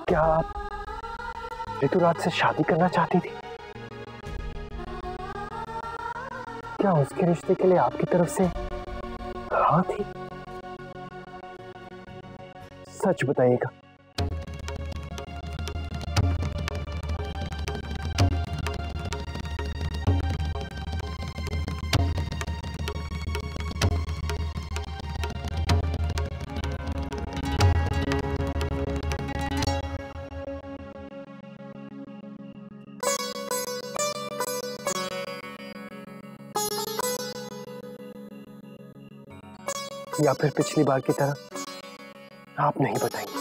क्या आप ऋतुराज से शादी करना चाहती थी? क्या उसके रिश्ते के लिए आपकी तरफ से हाँ थी? सच बताइएगा। या फिर पिछली बार की तरह आप नहीं बताएंगे?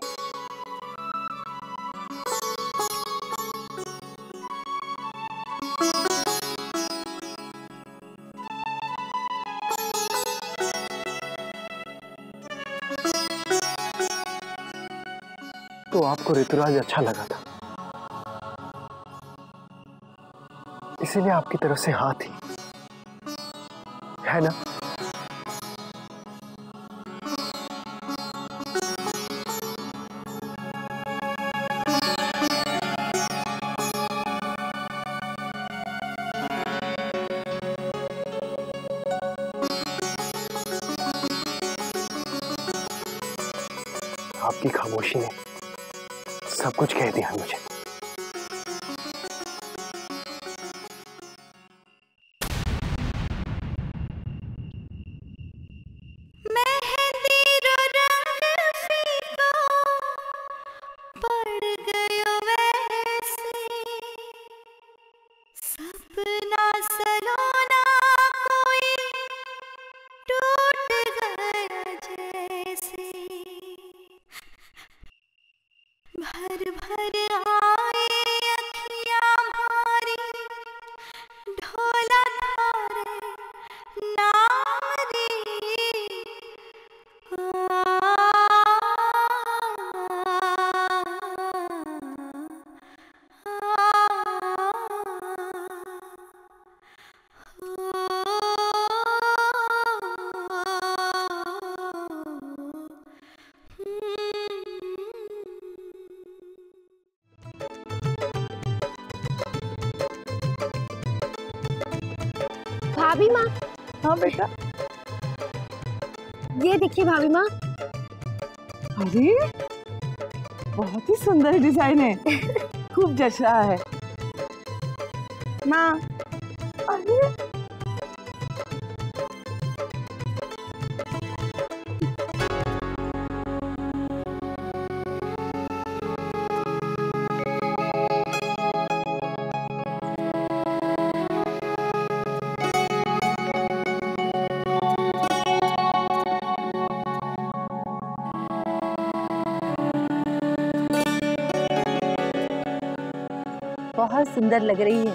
तो आपको ऋतुराज अच्छा लगा था, इसीलिए आपकी तरफ से हाँ थी, है ना? आपकी खामोशी ने सब कुछ कह दिया मुझे। भाभी माँ। हाँ बेटा। ये देखिए भाभी माँ। अरे बहुत ही सुंदर डिजाइन है, खूब जच रहा है। माँ। अरे बहुत सुंदर लग रही है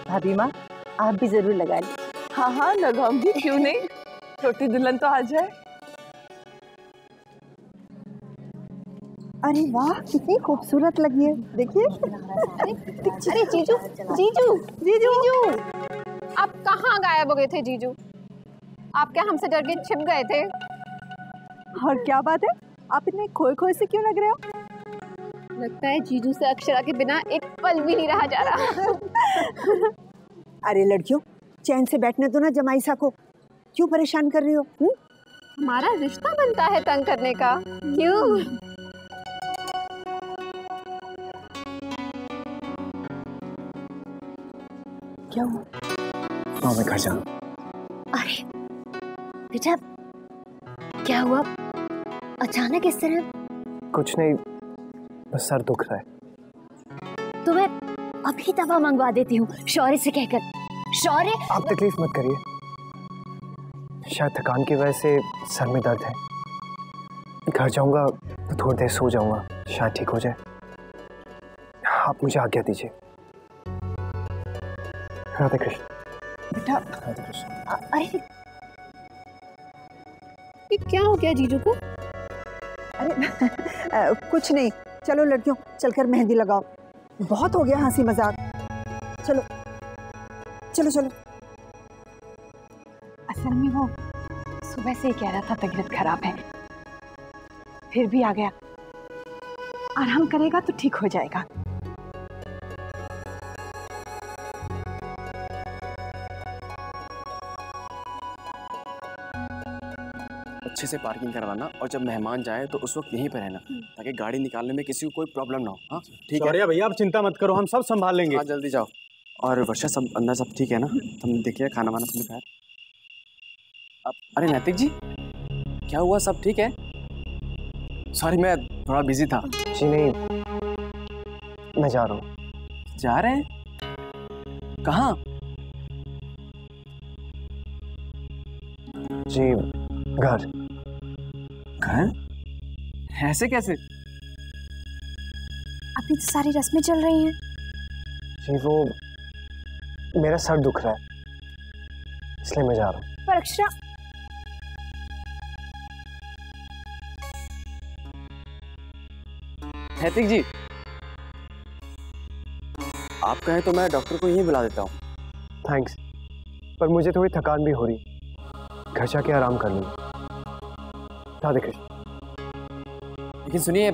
भाभी माँ, आप भी जरूर लगा लीजिए। हाँ हाँ लगाऊंगी, क्यों नहीं। छोटी दुल्हन तो आ जाए। अरे वाह, कितनी खूबसूरत लगी है, देखिए। अरे जीजू जीजू जीजू आप कहाँ गायब हो गए थे जीजू? आप क्या हमसे डर के छिप गए थे? और क्या बात है, आप इतने खोए खोए से क्यों लग रहे हो? लगता है जीजू से अक्षरा के बिना एक पल भी नहीं रहा जा रहा। अरे लड़कियों, चैन से बैठने दो ना जमाईसा को, क्यों परेशान कर रही हो? हमारा रिश्ता बनता है तंग करने का, क्यों? क्या हुआ? हाँ, मैं घर जाऊँ। अरे बेटा, क्या हुआ अचानक इस तरह? कुछ नहीं, बस सर दुख रहा है। तो मैं अभी दवा मंगवा देती हूँ शौर्य से कहकर। शौर्य, आप तकलीफ मत करिए, शायद थकान की वजह से सर में दर्द है। घर जाऊंगा तो थोड़ी देर सो जाऊंगा, शायद ठीक हो जाए। आप मुझे आज्ञा दीजिए। राधे कृष्ण। बेटा, राधे कृष्ण। अरे ये क्या हो गया जीजू को? अरे कुछ नहीं, चलो लड़कियों चलकर मेहंदी लगाओ। बहुत हो गया हंसी मजाक, चलो चलो चलो। असल में वो सुबह से ही कह रहा था तबीयत खराब है, फिर भी आ गया। आराम करेगा तो ठीक हो जाएगा। अच्छे से पार्किंग करवाना और जब मेहमान जाए तो उस वक्त यहीं पर रहना, ताकि गाड़ी निकालने में किसी को कोई प्रॉब्लम ना हो। हाँ ठीक है शौर्य भैया, आप चिंता मत करो, हम सब संभाल लेंगे। हाँ जल्दी जाओ। और वर्षा, सब अंदर सब ठीक है ना? तुम देखिए खाना वाना तुमने खाया? अब अरे नैतिक जी, क्या हुआ? सब ठीक है? सॉरी मैं थोड़ा बिजी था। जी नहीं, मैं जा रहा हूँ। जा रहे हैं? कहाँ? जी घर। घर? ऐसे कैसे? अभी तो सारी रस्में चल रही हैं। जी वो मेरा सर दुख रहा है, इसलिए मैं जा रहा हूँ। पर अक्षरा, नैतिक जी, आप कहें तो मैं डॉक्टर को यहीं बुला देता हूँ। थैंक्स, पर मुझे थोड़ी थकान भी हो रही, घर जाके आराम कर लूँगा। राधे कृष्ण। लेकिन सुनिए,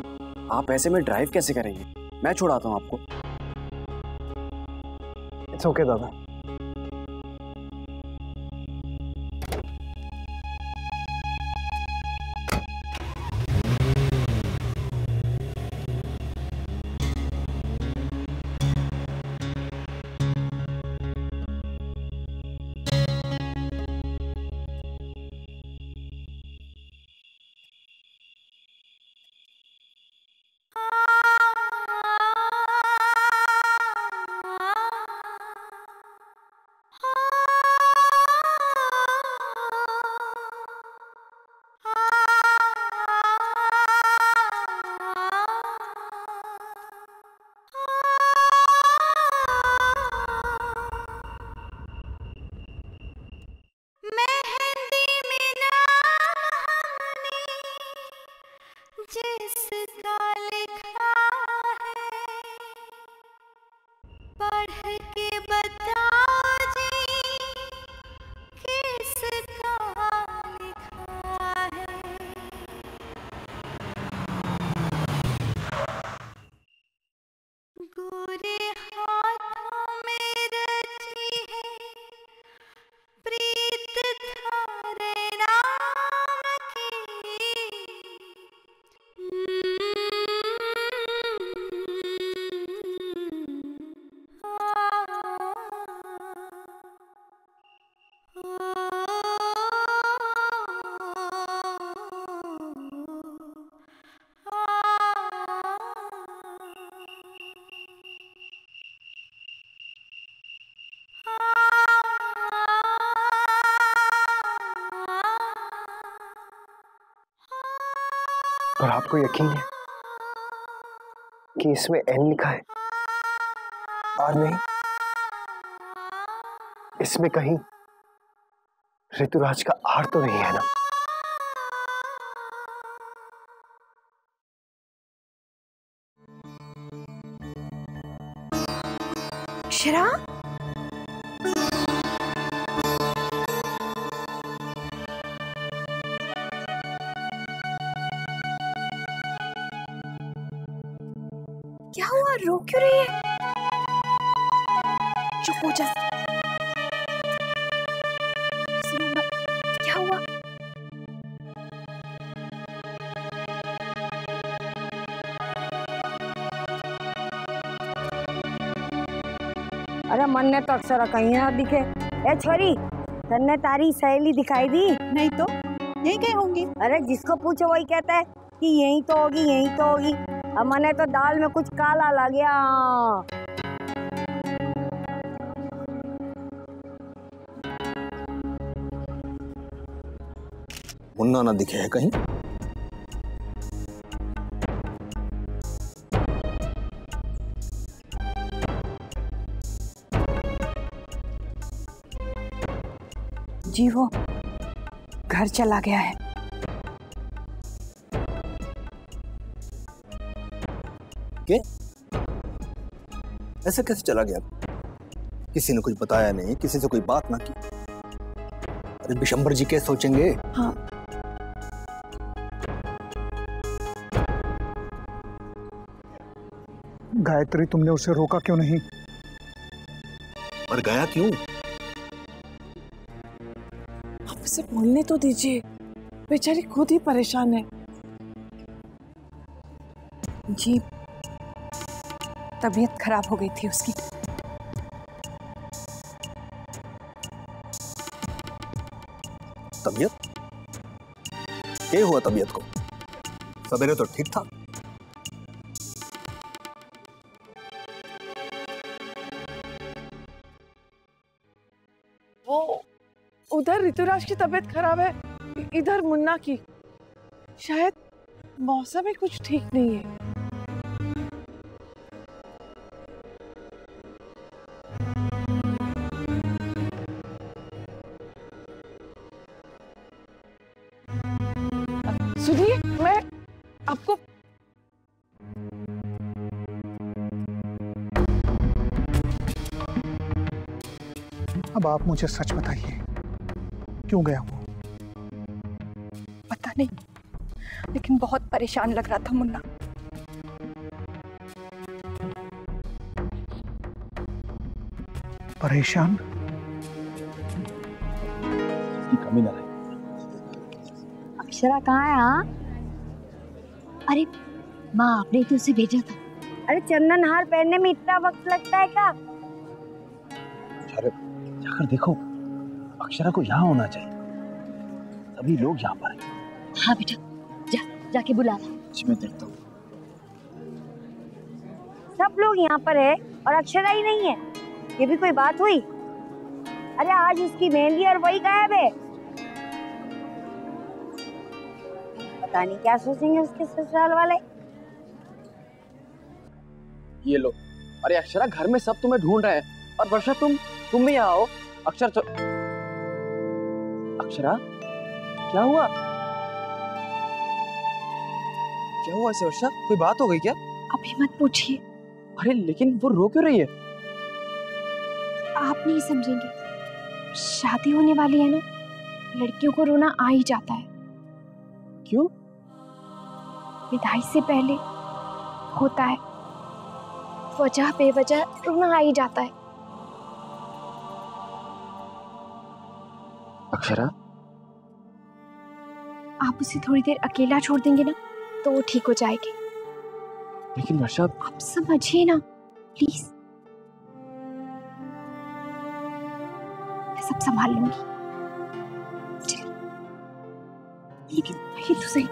आप ऐसे में ड्राइव कैसे करेंगे? मैं छुड़ाता हूँ आपको। इट्स ओके दादा। जिसका लिखा है पढ़ के बताओ जी, किसका लिखा है। गोरे हाथों में रची है प्रीत थारे नाम की। पर आपको यकीन है कि इसमें एन लिखा है? और नहीं, इसमें कहीं ऋतुराज का आर तो नहीं है ना? अक्षरा, क्या हुआ? रो क्यों रही है? चुप हो जा। क्या हुआ? अरे मन ने तो अक्सर कहीं ना दिखे। ए छोरी, तन्ने तारी सहेली दिखाई दी? नहीं तो यही कहीं होंगी। अरे जिसको पूछो वही कहता है कि यही तो होगी, यही तो होगी। अब मने तो दाल में कुछ काला लग गया। मुन्ना ना दिखे है कहीं? जी वो घर चला गया है। के? ऐसे कैसे चला गया? किसी ने कुछ बताया नहीं, किसी से कोई बात ना की। अरे बिशंबर जी क्या सोचेंगे? हाँ। गायत्री, तुमने उसे रोका क्यों नहीं? और गया क्यों? आप उसे बोलने तो दीजिए, बेचारी खुद ही परेशान है। जी तबीयत खराब हो गई थी उसकी। तबीयत? क्या हुआ तबीयत को? सवेरे तो ठीक था। वो उधर ऋतुराज की तबीयत खराब है, इधर मुन्ना की। शायद मौसम ही कुछ ठीक नहीं है। सुनिए, मैं आपको अब आप मुझे सच बताइए, क्यों गया वो? पता नहीं, लेकिन बहुत परेशान लग रहा था मुन्ना। परेशान? कमी ना रहे। अक्षरा कहाँ है? हाँ, अरे माँ, आपने तो उसे भेजा था। अरे चंदन हार पहनने में इतना वक्त लगता है क्या? अरे जाकर देखो, अक्षरा को यहाँ होना चाहिए। सभी लोग यहाँ पर हैं। हाँ बेटा, जाके बुला ला। मैं देखता हूँ। सब लोग यहाँ पर है और अक्षरा ही नहीं है। ये भी कोई बात हुई? अरे आज उसकी मेहंदी और वही गायब है। पता नहीं क्या सोचेंगे उसके ससुराल वाले। ये लो। अरे अक्षरा, घर में सब तुम्हें ढूंढ रहे हैं। और वर्षा, तुम भी यहाँ आओ। अक्षर तो अक्षरा, क्या हुआ? क्या हुआ इसे वर्षा? कोई बात हो गई क्या? अभी मत पूछिए। अरे लेकिन वो रो क्यों रही है? आप नहीं समझेंगे, शादी होने वाली है ना, लड़कियों को रोना आ ही जाता है। क्यों? विदाई से पहले होता है, वजह बेवजह रोना आ ही जाता है। अक्षरा, आप उसे थोड़ी देर अकेला छोड़ देंगे ना तो वो ठीक हो जाएगी। लेकिन वर्षा, आप समझिए ना प्लीज। मैं सब संभाल लूंगी। लेकिन ये तो सही।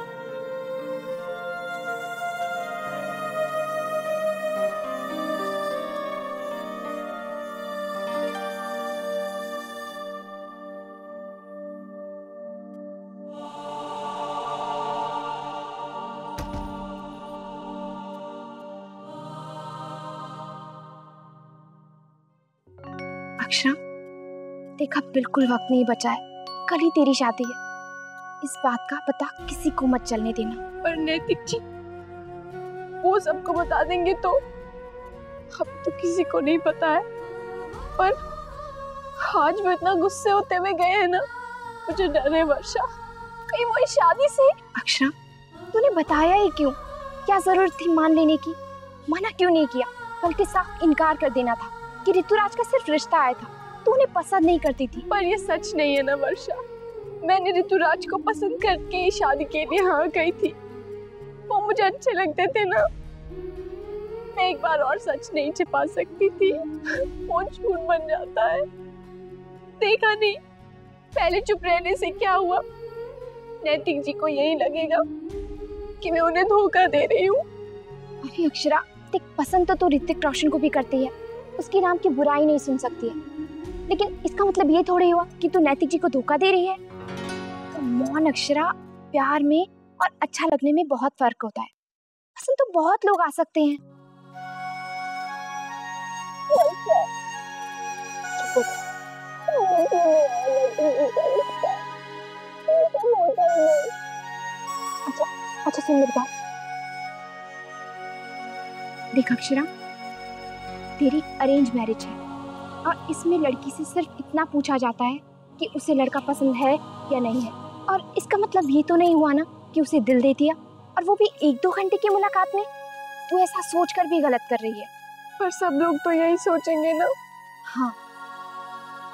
अक्षरा, देखा बिल्कुल वक्त नहीं बचा है। कल ही तेरी शादी है। इस बात का पता किसी को मत चलने देना। पर नैतिक जी, वो सबको बता देंगे तो? अब तो किसी को नहीं पता है। पर आज वो इतना गुस्से होते हुए गए हैं ना, मुझे डर है वर्षा, कहीं वो इस शादी से। अक्षरा, तूने बताया ही क्यों? क्या जरूरत थी मान लेने की? मना क्यों नहीं किया, बल्कि साफ इनकार कर देना था कि ऋतुराज का सिर्फ रिश्ता आया था, तू उन्हें पसंद नहीं करती थी। पर ये सच नहीं है ना वर्षा, मैंने ऋतुराज को पसंद करके ही शादी के लिए हाँ कही थी। वो मुझे अच्छे लगते थे ना, मैं एक बार और सच नहीं छिपा सकती थी, वो झूठ बन जाता है। देखा नहीं, पहले चुप रहने से क्या हुआ, नैतिक जी को यही लगेगा कि मैं उन्हें धोखा दे रही हूँ। अरे अक्षरा, देख, पसंद तो तू ऋतिक रोशन को भी करती है, उसके नाम की बुराई नहीं सुन सकती है, लेकिन इसका मतलब ये थोड़ी हुआ कि तू नैतिक जी को धोखा दे रही है। कमॉन अक्षरा, प्यार में और अच्छा लगने में बहुत फर्क होता है। पसंद तो बहुत लोग आ सकते हैं। अच्छा सुन मेरी बात। देख अक्षरा, तेरी अरेंज मैरिज है और इसमें लड़की से सिर्फ इतना पूछा जाता है कि उसे लड़का पसंद है या नहीं है, और इसका मतलब ये तो नहीं हुआ ना कि उसे दिल दे दिया, और वो भी 1-2 घंटे की मुलाकात में। तू ऐसा सोचकर भी गलत कर रही है। पर सब लोग तो यही सोचेंगे ना। हाँ,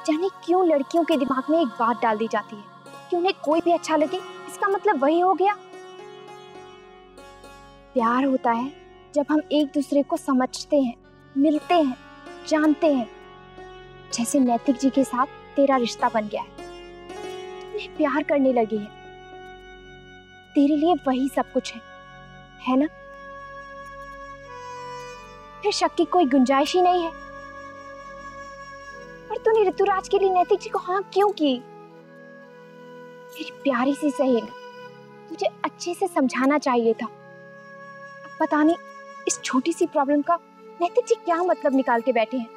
जाने क्यों लड़कियों के दिमाग में एक बात डाल दी जाती है कि उन्हें कोई भी अच्छा लगे, इसका मतलब वही हो गया। प्यार होता है जब हम एक दूसरे को समझते हैं, मिलते हैं, जानते हैं, जैसे नैतिक जी के साथ तेरा रिश्ता बन गया है, तुम्हें प्यार करने लगी है, तेरे लिए वही सब कुछ है ना? फिर शक की कोई गुंजाइश ही नहीं है। पर तूने ऋतुराज के लिए नैतिक जी को हाँ क्यों की? मेरी प्यारी सी सहेली, तुझे अच्छे से समझाना चाहिए था। अब पता नहीं इस छोटी सी प्रॉब्लम का नैतिक जी क्या मतलब निकाल के बैठे हैं।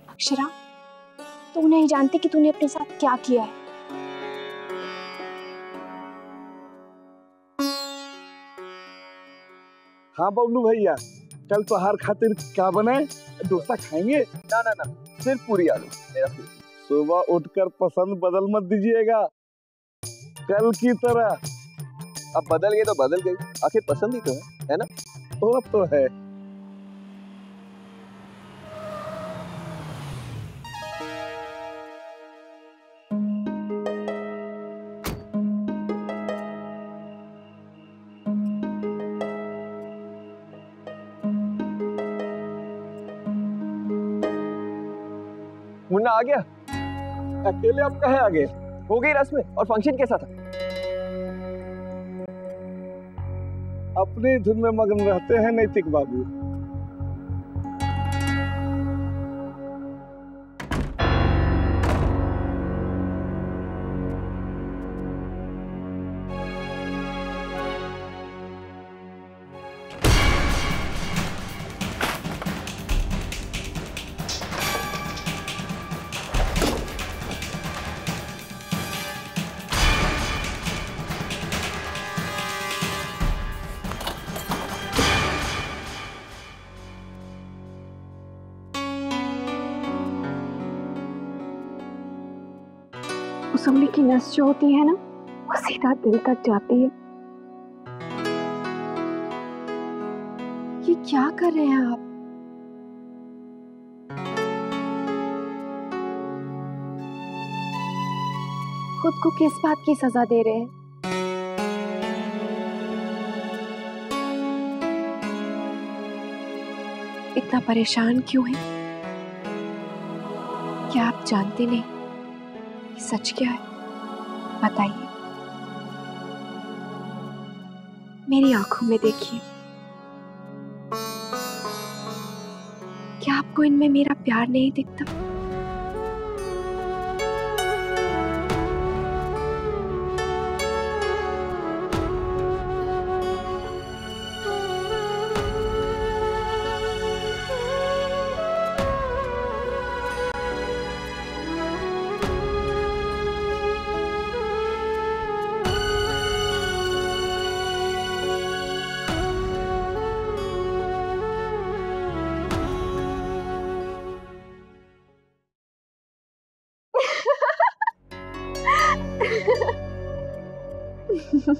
अक्षरा, तू नहीं जानती कि तूने अपने साथ क्या किया है। हाँ बबलू भैया, कल त्योहार खातिर क्या बनाए? डोसा खाएंगे? ना ना ना, सिर्फ पूरी आलू मेरा पूरी। सुबह उठकर पसंद बदल मत दीजिएगा, कल की तरह। अब बदल गई तो बदल गई, आखिर पसंद ही तो है ना? वो तो है। मुन्ना आ गया? अकेले अब कहे आ गए? हो गई रस्में, और फंक्शन कैसा था? अपनी धुन में मगन रहते हैं नैतिक बाबू। उस उंगली की नस जो होती है ना, वो सीधा दिल तक जाती है। ये क्या कर रहे हैं आप? खुद को किस बात की सजा दे रहे हैं? इतना परेशान क्यों हैं? क्या आप जानते नहीं कि सच क्या है? बताइए, मेरी आंखों में देखिए। क्या आपको इनमें मेरा प्यार नहीं दिखता? ये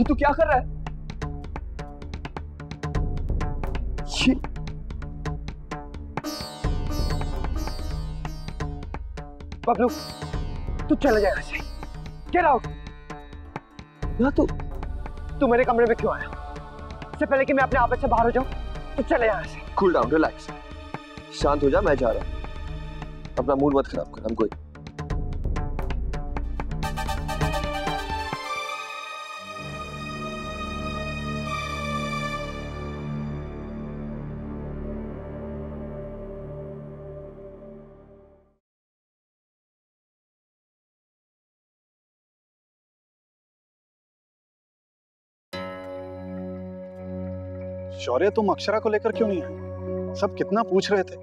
तू क्या कर रहा है? ये बबलू, तू चला जाएगा सही। Get out. ना तू मेरे कमरे में क्यों आया? इससे पहले कि मैं अपने आप से बाहर हो जाऊं, तू चले यहाँ से। कूल डाउन, रिलैक्स, शांत हो जा, मैं जा रहा हूँ। अपना मूड मत खराब कर। हम कोई शौर्य, तुम अक्षरा को लेकर क्यों नहीं आए? सब कितना पूछ रहे थे।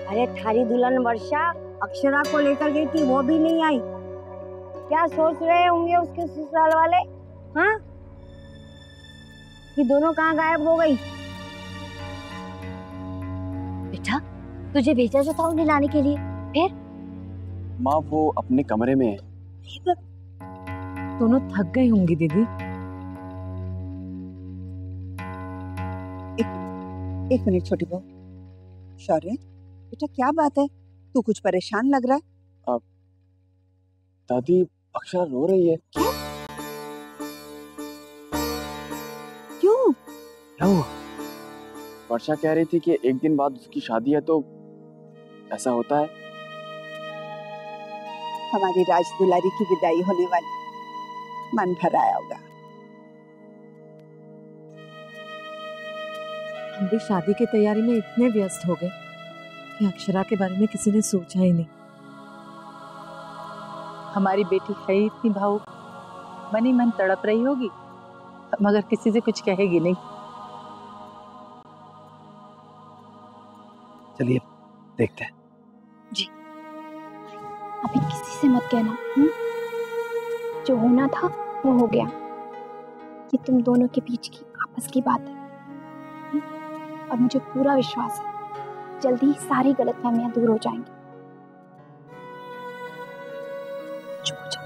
अरे थारी दुल्हन वर्षा अक्षरा को लेकर गई थी, वो भी नहीं आई। क्या सोच रहे होंगे उसके ससुराल वाले? हाँ, ये दोनों कहाँ गायब हो गई? बेटा, तुझे भेजा जो था उन्हें लाने के लिए, फिर? माँ, वो अपने कमरे में है। दोनों थक गई होंगी दीदी। एक मिनट छोटी बहू। शौर्य बेटा, क्या बात है? तू कुछ परेशान लग रहा है। दादी, अक्षरा रो रही है। क्यों? क्यों? वर्षा कह रही थी कि एक दिन बाद उसकी शादी है, तो ऐसा होता है। हमारी राज दुलारी की विदाई होने वाली, मन भर आया होगा। हम भी शादी की तैयारी में इतने व्यस्त हो गए कि अक्षरा के बारे में किसी ने सोचा ही नहीं। हमारी बेटी है ही इतनी भावुक, मन ही मन तड़प रही होगी, मगर किसी से कुछ कहेगी नहीं। चलिए देखते हैं। जी, अभी किसी से मत कहना। जो होना था वो हो गया। ये तुम दोनों के बीच की आपस की बात है। और मुझे पूरा विश्वास है जल्दी ही सारी गलतफहमियां दूर हो जाएंगी। चुप हो जाओ।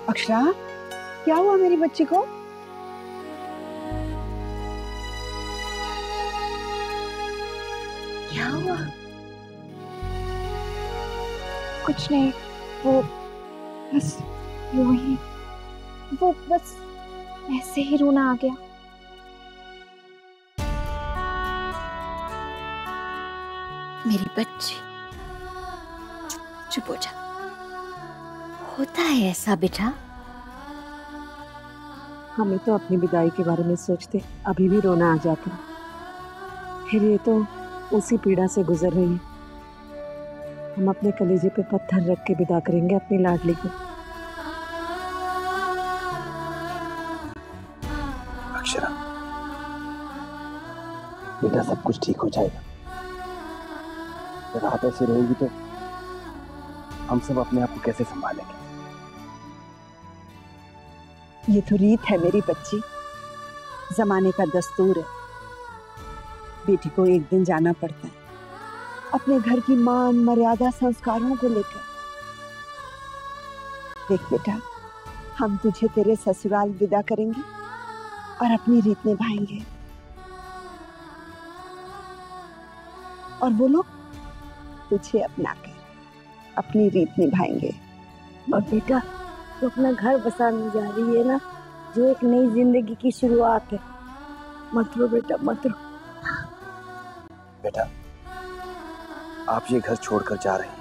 अक्षरा, क्या हुआ मेरी बच्ची को? क्या हुआ? कुछ नहीं, वो बस यूं ही, वो बस ऐसे ही रोना आ गया। मेरी बच्ची, चुप हो जा। होता है ऐसा बेटा। हमें तो अपनी विदाई के बारे में सोचते अभी भी रोना आ जाता। फिर ये तो उसी पीड़ा से गुजर रही है। हम अपने कलेजे पे पत्थर रख के विदा करेंगे अपनी लाडली को। अक्षरा बेटा, सब कुछ ठीक हो जाएगा। अगर आप ऐसे रहेगी तो हम सब अपने आप को कैसे संभालेंगे? ये तो रीत है मेरी बच्ची, जमाने का दस्तूर है। बेटी को एक दिन जाना पड़ता है अपने घर की मान मर्यादा संस्कारों को लेकर। देख बेटा, हम तुझे तेरे ससुराल विदा करेंगे और अपनी रीत निभाएंगे। और वो लोग तुझे अपनाकर अपनी रीत निभाएंगे। और बेटा, तो अपना घर बसाने जा रही है ना, जो एक नई जिंदगी की शुरुआत है। मत रो बेटा, मत रो। बेटा, आप ये घर छोड़कर जा रहे हैं,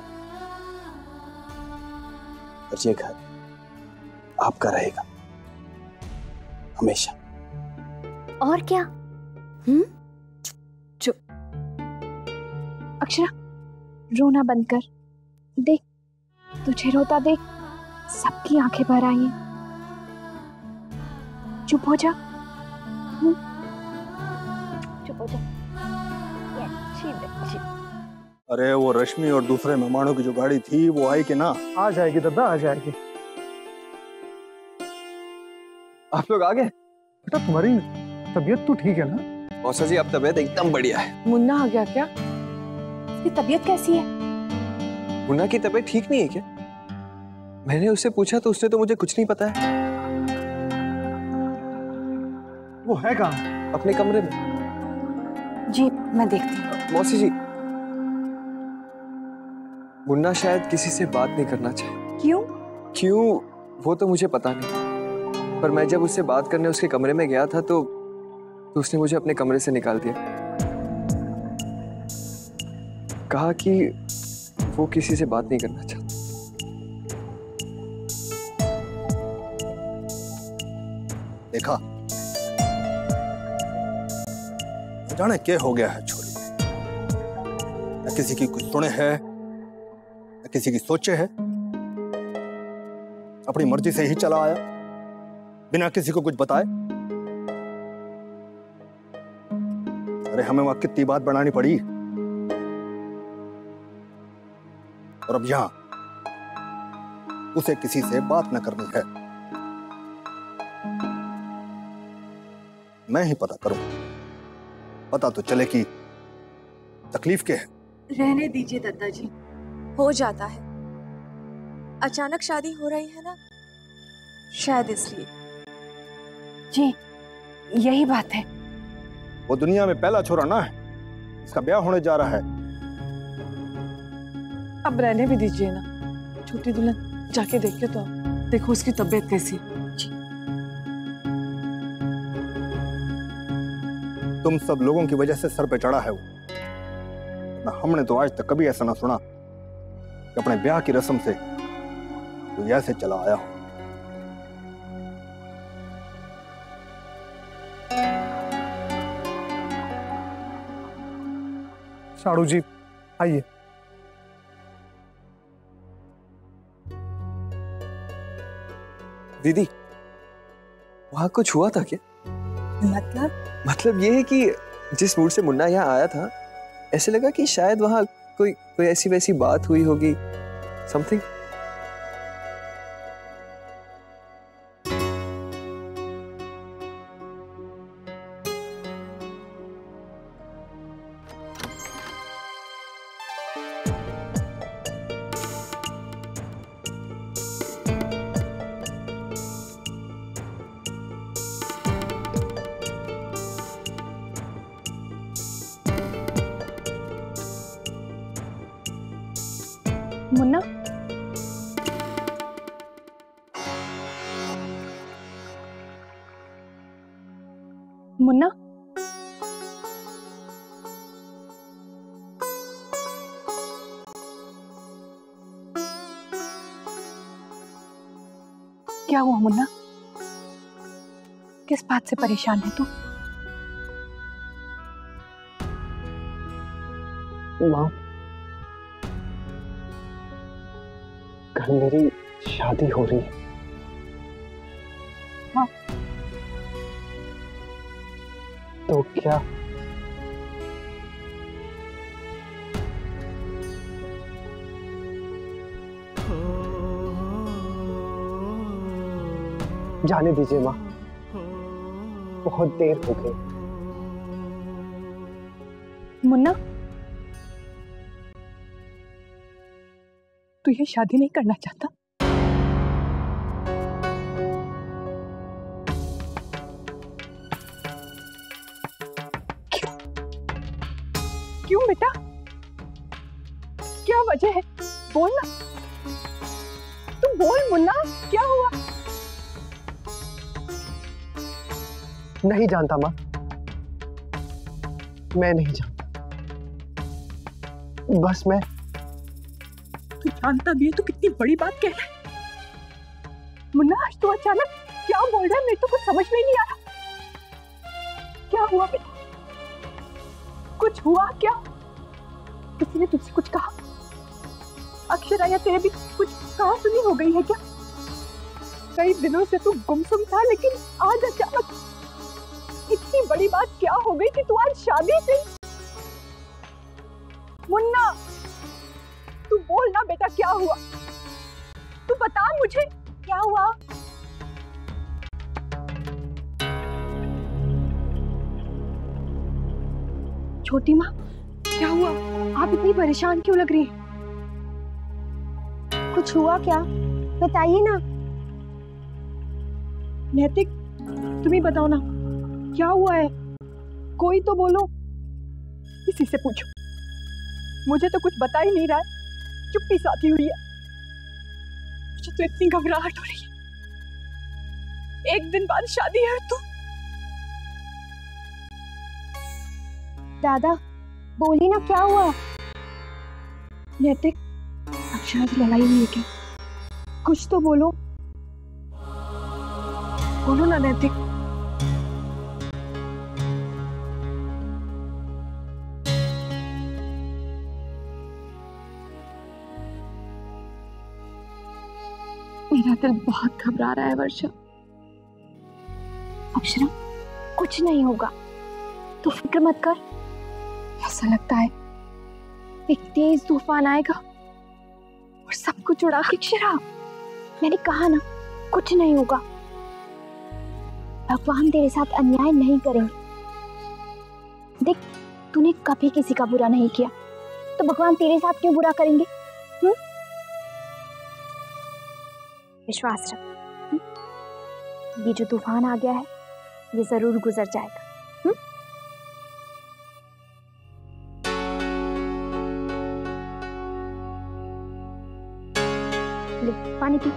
और ये घर आपका रहेगा हमेशा। और क्या? चुप। अक्षरा, रोना बंद कर। देख, तुझे रोता देख सबकी आंखें भर आई हैं। चुप हो जा। चुप हो जा। ये अच्छी बच्ची। अरे वो रश्मि और दूसरे मेहमानों की जो गाड़ी थी वो आई कि ना? आ जाएगी दादा, आ जाएगी। आप लोग आ गए? बेटा तुम्हारी तबीयत तो ठीक है ना? मौसा जी अब तबीयत एकदम बढ़िया है। मुन्ना आ गया क्या? उसकी तबीयत कैसी है? मुन्ना की तबीयत ठीक नहीं है क्या? मैंने उससे पूछा तो उसने तो मुझे कुछ नहीं पता है। वो है कहाँ? अपने कमरे में। जी मैं देखती हूँ। मौसी जी, मुन्ना शायद किसी से बात नहीं करना चाहे। क्यों वो तो मुझे पता नहीं, पर मैं जब उससे बात करने उसके कमरे में गया था तो उसने मुझे अपने कमरे से निकाल दिया। कहा कि वो किसी से बात नहीं करना चाहता। देखा, जाने क्या हो गया है छोरी, न किसी की कुछ सुने है न किसी की सोचे है, अपनी मर्जी से ही चला आया बिना किसी को कुछ बताए। अरे हमें वहां कितनी बात बनानी पड़ी, और अब यहां उसे किसी से बात न करनी है। मैं ही पता करूं, पता तो चले कि तकलीफ क्या है। रहने दीजिए दत्ता जी, हो जाता है। अचानक शादी हो रही है ना, शायद इसलिए। जी यही बात है। वो दुनिया में पहला छोरा ना है, इसका ब्याह होने जा रहा है। अब रहने भी दीजिए ना। छोटी दुल्हन जाके देखिए तो देखो उसकी तबीयत कैसी। तुम सब लोगों की वजह से सर पे चढ़ा है वो, ना हमने तो आज तक कभी ऐसा ना सुना कि अपने ब्याह की रस्म से कोई ऐसे चला आया हो। साड़ू जी आइए। दीदी, वहां कुछ हुआ था क्या? मतलब ये है कि जिस मूड से मुन्ना यहाँ आया था, ऐसे लगा कि शायद वहां कोई ऐसी वैसी बात हुई होगी, समथिंग। मुन्ना, मुन्ना, क्या हुआ मुन्ना? किस बात से परेशान है तू? माँ, कल मेरी शादी हो रही है। हाँ। तो क्या जाने दीजिए माँ, बहुत देर हो गई। मुन्ना, तू ये शादी नहीं करना चाहता? क्यों बेटा? क्या वजह है? बोल ना, तू बोल मुन्ना, क्या हुआ? नहीं जानता माँ, मैं नहीं जानता। बस मैं तू जानता भी है तो कितनी बड़ी बात कह रहा है। मुन्ना आज तू अचानक क्या बोल रहा है, मेरे तो कुछ समझ में ही नहीं आ रहा। क्या हुआ बेटा? कुछ हुआ क्या? किसी ने तुझसे कुछ कहा? अक्षरा या तेरे भी कुछ कहा सुनी हो गई है क्या? कई दिनों से तू गुमसुम था, लेकिन आज अचानक इतनी बड़ी बात क्या हो गई कि तू आज शादी से? मुन्ना तू बोल ना बेटा, क्या हुआ? तू बता मुझे क्या हुआ? छोटी माँ क्या हुआ? आप इतनी परेशान क्यों लग रही हैं? कुछ हुआ क्या? बताइए ना। नैतिक तुम ही बताओ ना, क्या हुआ है? कोई तो बोलो। किसी से पूछो, मुझे तो कुछ बता ही नहीं रहा है, चुप्पी साथी हुई है। मुझे तो इतनी घबराहट हो रही है। एक दिन बाद शादी है तू। दादा बोली ना, क्या हुआ? नैतिक अक्षरा से लड़ाई हुई है क्या? कुछ तो बोलो। बोलो ना नैतिक। मेरा दिल बहुत घबरा रहा है वर्षा। अक्षरा कुछ नहीं होगा, तू फिक्र मत कर। ऐसा लगता है एक तेज तूफान आएगा और सब कुछ उड़ा के। अक्षरा मैंने कहा ना, कुछ नहीं होगा। भगवान तेरे साथ अन्याय नहीं करेंगे। देख, तूने कभी किसी का बुरा नहीं किया, तो भगवान तेरे साथ क्यों बुरा करेंगे? विश्वास रख। ये जो तूफान आ गया है, ये जरूर गुजर जाएगा। ले पानी पी।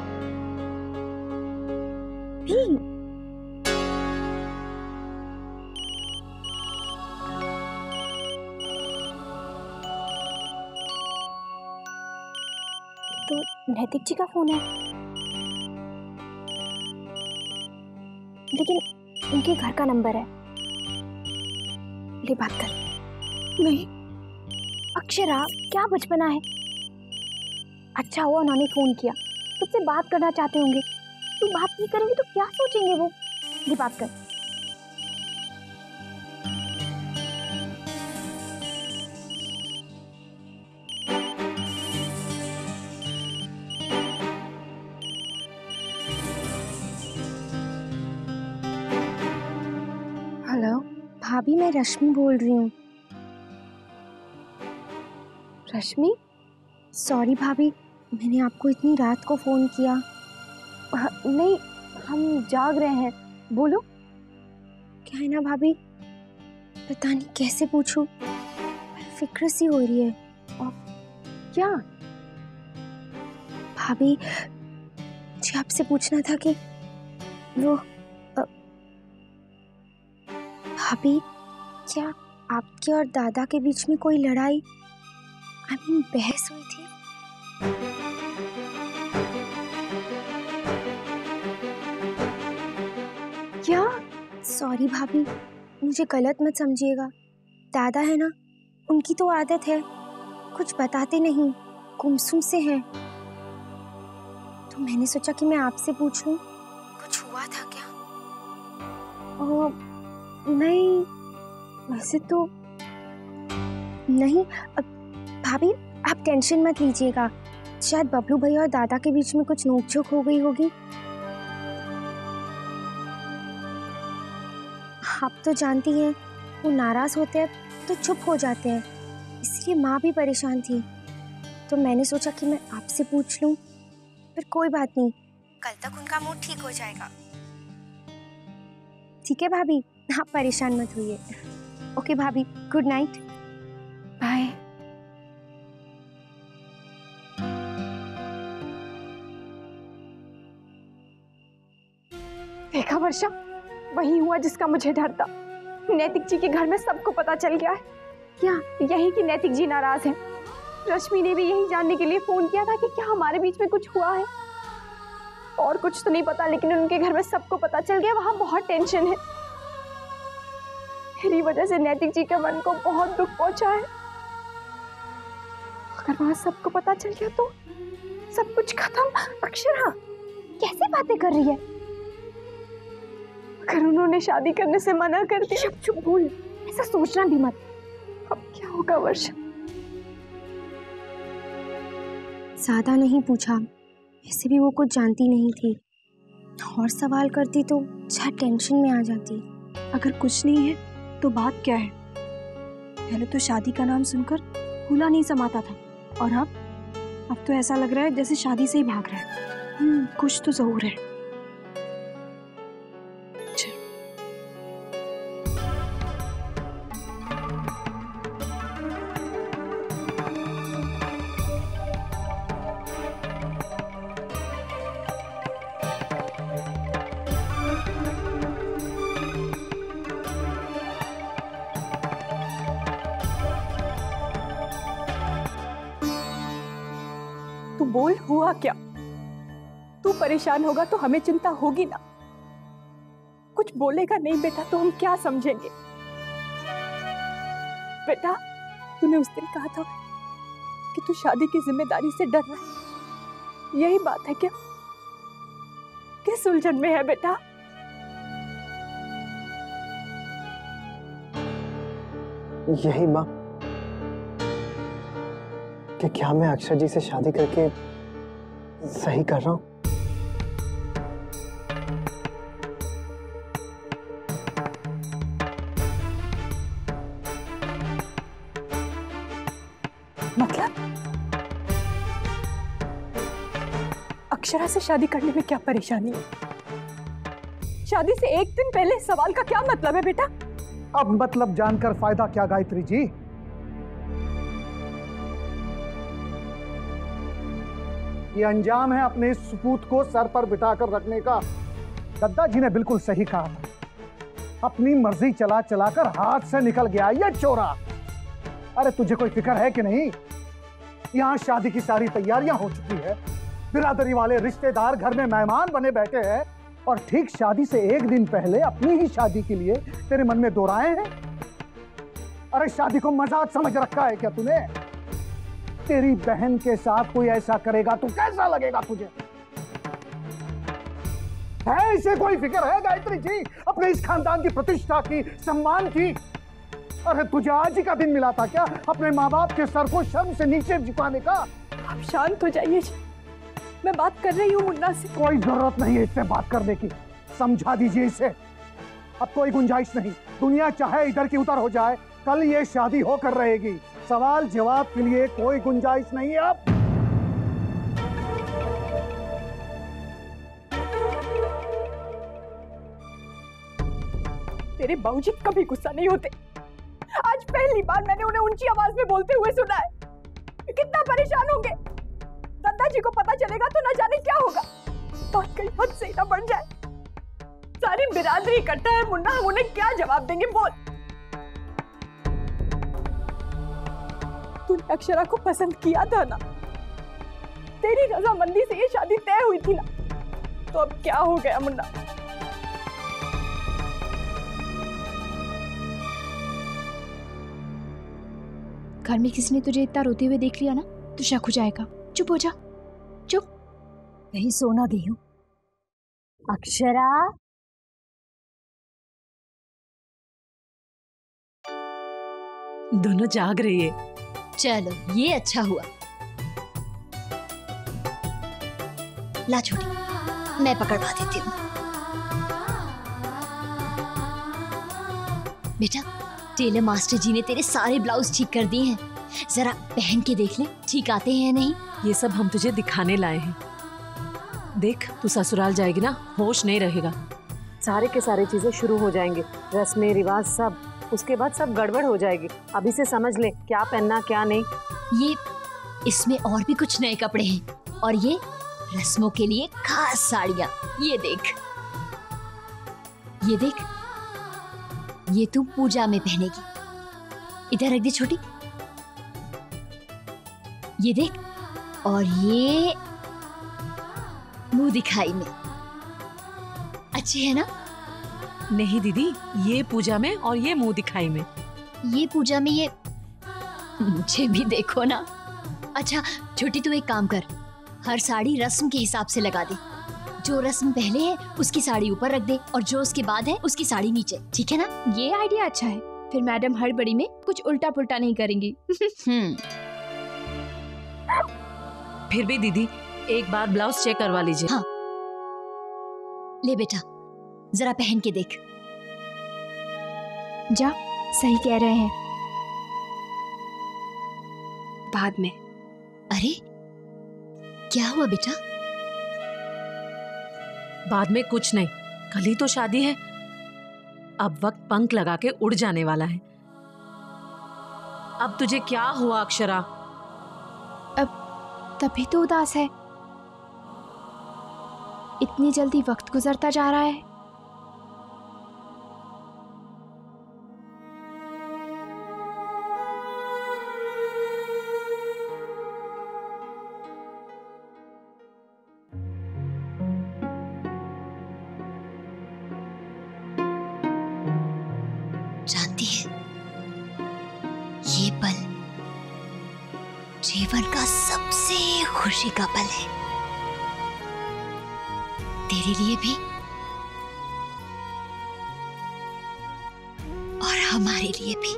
तो नैतिक जी का फोन है, लेकिन उनके घर का नंबर है। ले बात कर। नहीं अक्षरा, क्या बचपना है। अच्छा हुआ उन्होंने फोन किया, तुझसे बात करना चाहते होंगे। तू बात नहीं करेंगे तो क्या सोचेंगे वो? ले बात कर। हेलो भाभी, मैं रश्मि बोल रही हूँ। रश्मि? सॉरी भाभी, मैंने आपको इतनी रात को फोन किया। नहीं, हम जाग रहे हैं, बोलो। क्या है ना भाभी, पता नहीं कैसे पूछूं, फिक्र सी हो रही है। और क्या? भाभी मुझे आपसे पूछना था कि वो भाभी, क्या आपके और दादा के बीच में कोई लड़ाई, आई मीन बहस हुई थी? क्या? सॉरी भाभी, मुझे गलत मत समझिएगा। दादा है ना, उनकी तो आदत है, कुछ बताते नहीं, गुमसुम से हैं। तो मैंने सोचा कि मैं आपसे पूछ लूं, कुछ हुआ था क्या? नहीं, वैसे तो नहीं। भाभी आप टेंशन मत लीजिएगा, शायद बबलू भैया और दादा के बीच में कुछ नोकझोंक हो गई होगी। आप तो जानती हैं, वो नाराज होते हैं तो चुप हो जाते हैं, इसलिए माँ भी परेशान थी। तो मैंने सोचा कि मैं आपसे पूछ लूं। फिर कोई बात नहीं, कल तक उनका मूड ठीक हो जाएगा। ठीक है भाभी, आप परेशान मत होइए। ओके भाभी, गुड नाइट। बाय। देखा वर्षा, वही हुआ जिसका मुझे डर था। नैतिक जी के घर में सबको पता चल गया है। क्या? यही कि नैतिक जी नाराज हैं। रश्मि ने भी यही जानने के लिए फोन किया था कि क्या हमारे बीच में कुछ हुआ है। और कुछ तो नहीं पता, लेकिन उनके घर में सबको पता चल गया। वहां बहुत टेंशन है। मेरी वजह से नैतिक जी के मन को बहुत दुख पहुंचा है। अगर वहां सबको पता चल गया तो सब कुछ खत्म। अक्षरा कैसे बातें कर रही है? अगर उन्होंने शादी करने से मना कर दिया। चुप बोल, ऐसा सोचना भी मत। अब क्या होगा वर्षा? ज्यादा नहीं पूछा, वैसे भी वो कुछ जानती नहीं थी। और सवाल करती तो शायद टेंशन में आ जाती। अगर कुछ नहीं है तो बात क्या है? पहले तो शादी का नाम सुनकर भूला नहीं समाता था, और अब तो ऐसा लग रहा है जैसे शादी से ही भाग रहा है। कुछ तो जरूर है। तू बोल, हुआ क्या? तू परेशान होगा तो हमें चिंता होगी ना। कुछ बोलेगा नहीं बेटा तो हम क्या समझेंगे? बेटा तूने उस दिन कहा था कि तू शादी की जिम्मेदारी से डर रहा है, यही बात है क्या? किस उलझन में है बेटा? यही माँ कि क्या मैं अक्षर जी से शादी करके सही कर रहा हूँ? मतलब अक्षरा से शादी करने में क्या परेशानी है? शादी से एक दिन पहले सवाल का क्या मतलब है बेटा? अब मतलब जानकर फायदा क्या गायत्री जी? ये अंजाम है अपने इस सपूत को सर पर बिठाकर रखने का। दद्दा जी ने बिल्कुल सही कहा था, अपनी मर्जी चला चलाकर हाथ से निकल गया ये चोरा। अरे तुझे कोई फिक्र है कि नहीं? यहाँ शादी की सारी तैयारियां हो चुकी है, बिरादरी वाले रिश्तेदार घर में मेहमान बने बैठे हैं, और ठीक शादी से एक दिन पहले अपनी ही शादी के लिए तेरे मन में दो राहें हैं। अरे शादी को मजाक समझ रखा है क्या तूने? तेरी बहन के साथ कोई ऐसा करेगा तो कैसा लगेगा तुझे? है इसे कोई फिक्र है गायत्री जी अपने इस खानदान की प्रतिष्ठा की, सम्मान की? अरे तुझे आज ही का दिन मिला था क्या अपने माँ बाप के सर को शर्म से नीचे झुकाने का? आप शांत हो जाइए, मैं बात कर रही हूँ मुन्ना से। कोई जरूरत नहीं है इससे बात करने की, समझा दीजिए इसे। अब कोई गुंजाइश नहीं, दुनिया चाहे इधर की उधर हो जाए, कल ये शादी होकर रहेगी। सवाल जवाब के लिए कोई गुंजाइश नहीं है अब। तेरे बाबूजी कभी गुस्सा नहीं होते। आज पहली बार मैंने उन्हें ऊंची आवाज में बोलते हुए सुना है। कितना परेशान होंगे। दद्दा जी को पता चलेगा तो न जाने क्या होगा। बात कहीं हद से न बढ़ जाए। सारी बिरादरी इकट्ठा है मुन्ना, हम उन्हें क्या जवाब देंगे? बोल। तूने अक्षरा को पसंद किया था ना? तेरी रजामंदी से ये शादी तय हुई थी ना? तो अब क्या हो गया मुन्ना? घर में किसी ने तुझे इतना रोते हुए देख लिया ना तो शक हो जाएगा। चुप हो जा, चुप। कहीं सो ना गई हूँ। अक्षरा, दोनों जाग रही है। चलो ये अच्छा हुआ। ला छोटी, मैं पकड़वा देती हूँ। बेटा, टेलर मास्टर जी ने तेरे सारे ब्लाउज ठीक कर दिए हैं, जरा पहन के देख ले ठीक आते हैं या नहीं। ये सब हम तुझे दिखाने लाए हैं। देख, तू ससुराल जाएगी ना, होश नहीं रहेगा। सारे के सारे चीजें शुरू हो जाएंगे, रस्में रिवाज सब, उसके बाद सब गड़बड़ हो जाएगी। अभी से समझ ले क्या पहनना क्या नहीं। ये इसमें और भी कुछ नए कपड़े हैं, और ये रस्मों के लिए खास साड़ियां। ये देख, ये देख, ये तू पूजा में पहनेगी। इधर रख दे छोटी। ये देख, और ये मुंह दिखाई में। अच्छे है ना? नहीं दीदी, ये पूजा में और ये मुंह दिखाई में। ये पूजा में, ये मुझे भी देखो ना। अच्छा छोटी, तू एक काम कर, हर साड़ी रस्म के हिसाब से लगा दे। जो रस्म पहले है उसकी साड़ी ऊपर रख दे और जो उसके बाद है उसकी साड़ी नीचे, ठीक है ना? ये आइडिया अच्छा है, फिर मैडम हड़बड़ी में कुछ उल्टा पुल्टा नहीं करेंगी। फिर भी दीदी एक बार ब्लाउज चेक करवा लीजिए। हाँ ले बेटा, जरा पहन के देख। जा, सही कह रहे हैं। बाद में। अरे क्या हुआ बेटा? बाद में कुछ नहीं, कल ही तो शादी है। अब वक्त पंख लगा के उड़ जाने वाला है। अब तुझे क्या हुआ अक्षरा? अब तभी तो उदास है, इतनी जल्दी वक्त गुजरता जा रहा है। जानती है, ये पल जीवन का सबसे खुशी का पल है, तेरे लिए भी और हमारे लिए भी।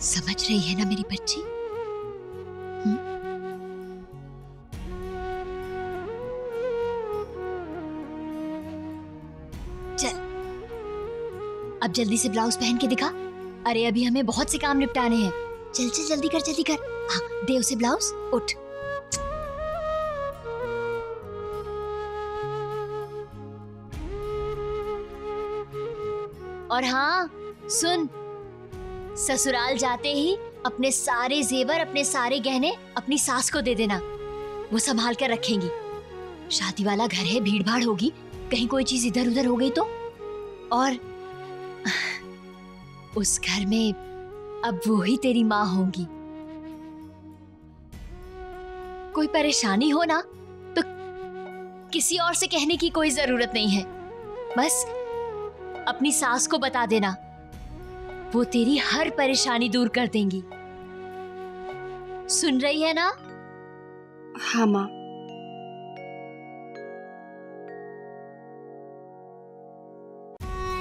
समझ रही है ना मेरी बच्ची? चल अब जल्दी से ब्लाउज पहन के दिखा। अरे अभी हमें बहुत से काम निपटाने हैं। चल चल जल्दी कर जल्दी कर। हाँ दे उसे ब्लाउज, उठ। और हाँ सुन, ससुराल जाते ही अपने सारे जेवर, अपने सारे गहने अपनी सास को दे देना, वो संभाल कर रखेंगी। शादी वाला घर है, भीड़ भाड़ होगी, कहीं कोई चीज इधर उधर हो गई तो। और उस घर में अब वो ही तेरी माँ होंगी। कोई परेशानी हो ना तो किसी और से कहने की कोई जरूरत नहीं है, बस अपनी सास को बता देना, वो तेरी हर परेशानी दूर कर देंगी। सुन रही है ना? हाँ माँ।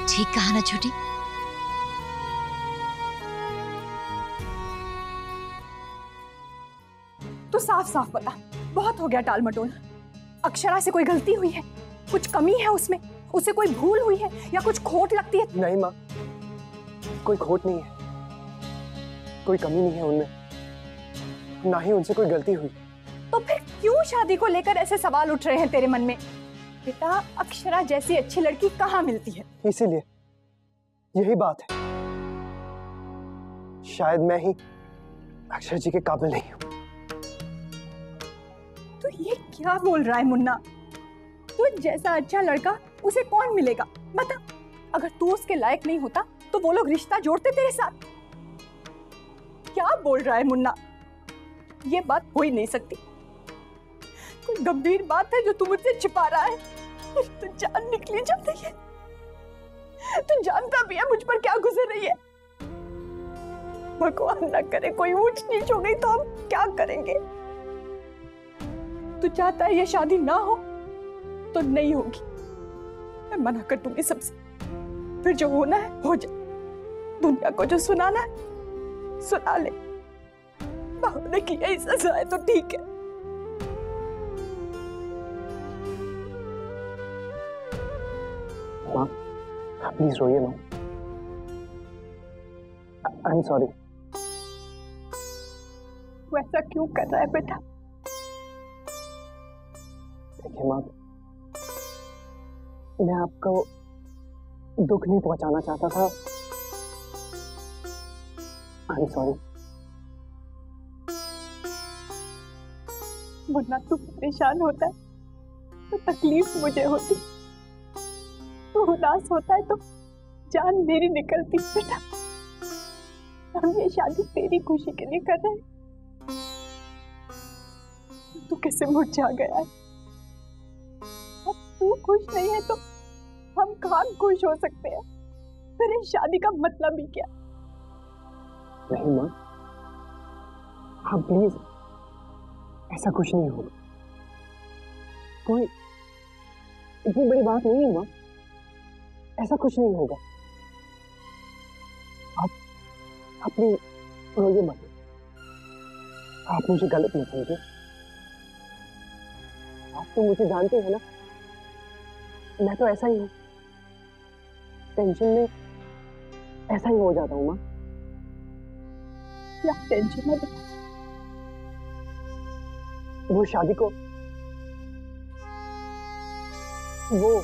ठीक कहा ना छोटी? तो साफ साफ बता, बहुत हो गया टाल मटोल। अक्षरा से कोई गलती हुई है? कुछ कमी है उसमें? उसे कोई भूल हुई है या कुछ खोट लगती है? नहीं माँ, कोई खोट नहीं है, कोई कमी नहीं है उनमें, ना ही उनसे कोई गलती हुई। तो फिर क्यों शादी को लेकर ऐसे सवाल उठ रहे हैं तेरे मन में? बेटा अक्षरा जैसी अच्छी लड़की कहाँ मिलती है? इसीलिए यही बात है, शायद मैं ही अक्षर जी के काबिल नहीं हूँ। तो ये क्या बोल रहा है मुन्ना? तो जैसा अच्छा लड़का उसे कौन मिलेगा बता? अगर तू उसके लायक नहीं होता तो वो लोग रिश्ता जोड़ते तेरे साथ। क्या बोल रहा है मुन्ना? ये बात हो ही नहीं सकती। कोई गंभीर बात है जो तू मुझसे छिपा रहा है। तो जान निकली जाती है, तू जानता भी है मुझ पर क्या गुजर रही है। भगवान न करे कोई ऊंच नीच हो गई तो हम क्या करेंगे? तू चाहता है ये शादी ना हो तो नहीं होगी, मैं मना कर दूंगी सबसे। फिर जो होना है हो जाए, दुनिया को जो सुनाना है सुना ले। बाबू ने की यही सजा है तो ठीक है। माँ प्लीज रोइए माँ, आई एम सॉरी। वो ऐसा क्यों कर रहा है बेटा? देखिए माँ, मैं आपको दुख नहीं पहुंचाना चाहता था, आई एम सॉरी। मुन्ना तू परेशान होता है तो तकलीफ मुझे होती, तू उदास होता है तो जान मेरी निकलती। बेटा हम ये शादी तेरी खुशी के लिए कर रहे हैं, तू कैसे मुरझा गया है? अब तू खुश नहीं है तो हम कहाँ खुश हो सकते हैं? फिर इस शादी का मतलब ही क्या? नहीं माँ, हाँ प्लीज, ऐसा कुछ नहीं होगा। कोई इतनी बड़ी बात नहीं है माँ, ऐसा कुछ नहीं होगा। आप प्लीज रोइए मत, आप मुझे गलत मत समझिए। आप तो मुझे जानते हैं ना, मैं तो ऐसा ही हूँ, टेंशन में ऐसा ही हो जाता हूँ माँ। क्या टेंशन है बेटा? वो शादी को, वो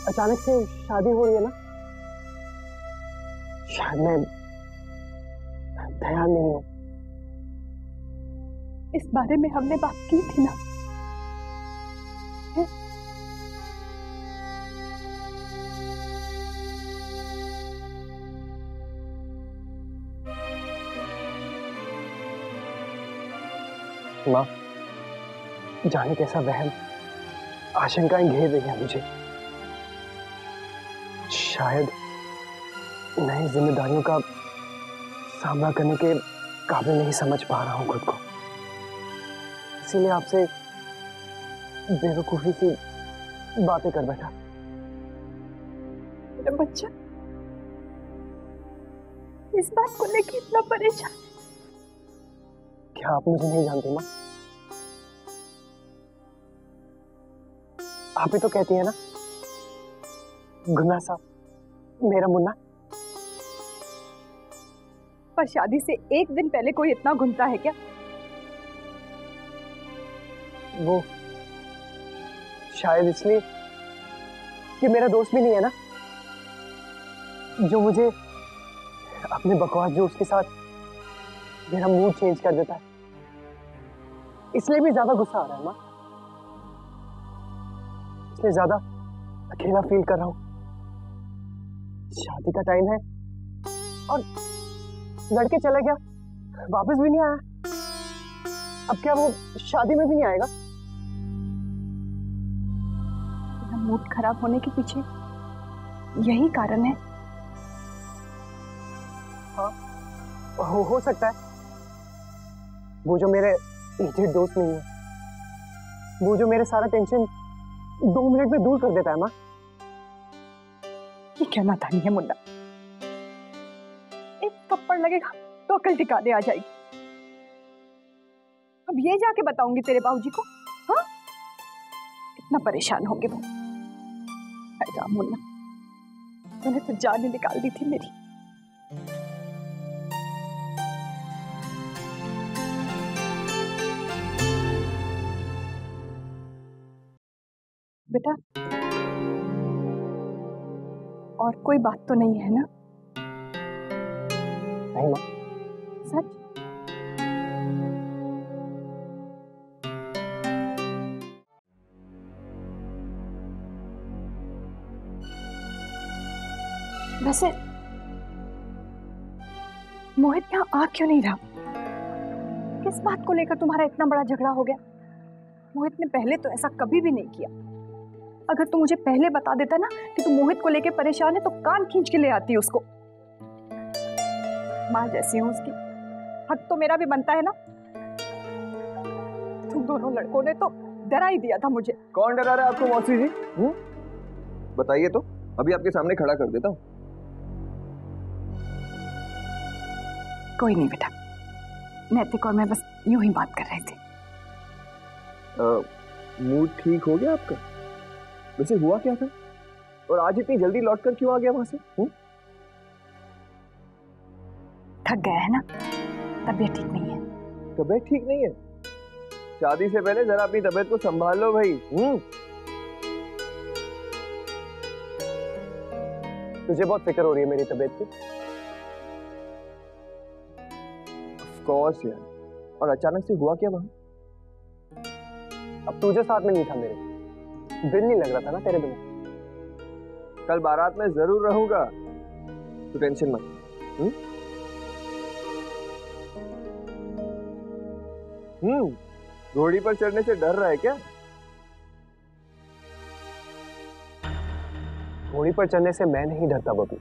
अचानक से शादी हो रही है ना, शायद मैं तैयार नहीं हूँ। इस बारे में हमने बात की थी ना? माँ, जाने कैसा वहम, आशंकाएं घेर रही है मुझे। शायद नई जिम्मेदारियों का सामना करने के काबिल नहीं समझ पा रहा हूँ खुद को, इसीलिए आपसे बेवकूफी सी बातें कर बैठा। मेरा बच्चा इस बात को लेकर इतना परेशान? क्या आप मुझे नहीं जानती माँ? आप ही तो कहती है ना, गुन्ना साहब मेरा मुन्ना। पर शादी से एक दिन पहले कोई इतना घुनता है क्या? वो शायद इसलिए कि मेरा दोस्त भी नहीं है ना, जो मुझे अपने बकवास जोश के साथ मेरा मूड चेंज कर देता है, इसलिए भी ज्यादा गुस्सा आ रहा है माँ, इसलिए ज्यादा अकेला फील कर रहा हूँ। शादी का टाइम है और लड़के चले गया, वापस भी नहीं आया, अब क्या वो शादी में भी नहीं आएगा? मूड खराब होने के पीछे यही कारण है। हाँ, हो सकता है। वो जो मेरे इडियट दोस्त नहीं है, वो जो मेरे सारा टेंशन 2 मिनट में दूर कर देता है माँ। ये क्या नादानी है मुन्ना, एक थप्पड़ लगेगा तो अकल ठिकाने आ जाएगी। अब ये जाके बताऊंगी तेरे बाबूजी को? हाँ, कितना परेशान होंगे वो। जा मुन्ना, तूने तो जान ही निकाल दी थी मेरी। बेटा, और कोई बात तो नहीं है ना? नहीं माँ। सच? वैसे मोहित यहाँ आ क्यों नहीं रहा? किस बात को लेकर तुम्हारा इतना बड़ा झगड़ा हो गया? मोहित ने पहले तो ऐसा कभी भी नहीं किया। अगर तू मुझे पहले बता देता ना कि तू मोहित को लेकर परेशान है तो कान खींच के ले आती उसको। माँ जैसी हूँ उसकी, हक तो मेरा भी बनता है ना। तुम दोनों लड़कों ने तो डरा ही दिया था मुझे। कौन डरा रहा है आपको मौसी जी? बताइए तो, अभी आपके सामने खड़ा कर देता हूँ। कोई नहीं बेटा, नैतिक और मैं बस यूं ही बात कर रहे थे। मूड ठीक हो गया आपका? वैसे हुआ क्या था और आज इतनी जल्दी लौटकर क्यों आ गया वहां से? थक गया है ना, तबीयत ठीक नहीं है। तबीयत ठीक नहीं है? शादी से पहले जरा अपनी तबीयत को संभाल लो भाई। तुझे बहुत फिक्र हो रही है मेरी तबीयत की? ऑफ कोर्स यार, और अचानक से हुआ क्या वहां? अब तुझे साथ में नहीं था मेरे, दिल नहीं लग रहा था ना तेरे बिना। कल बारात में जरूर रहूंगा, तू टेंशन मत। घोड़ी पर चढ़ने से डर रहा है क्या? घोड़ी पर चढ़ने से मैं नहीं डरता बबी।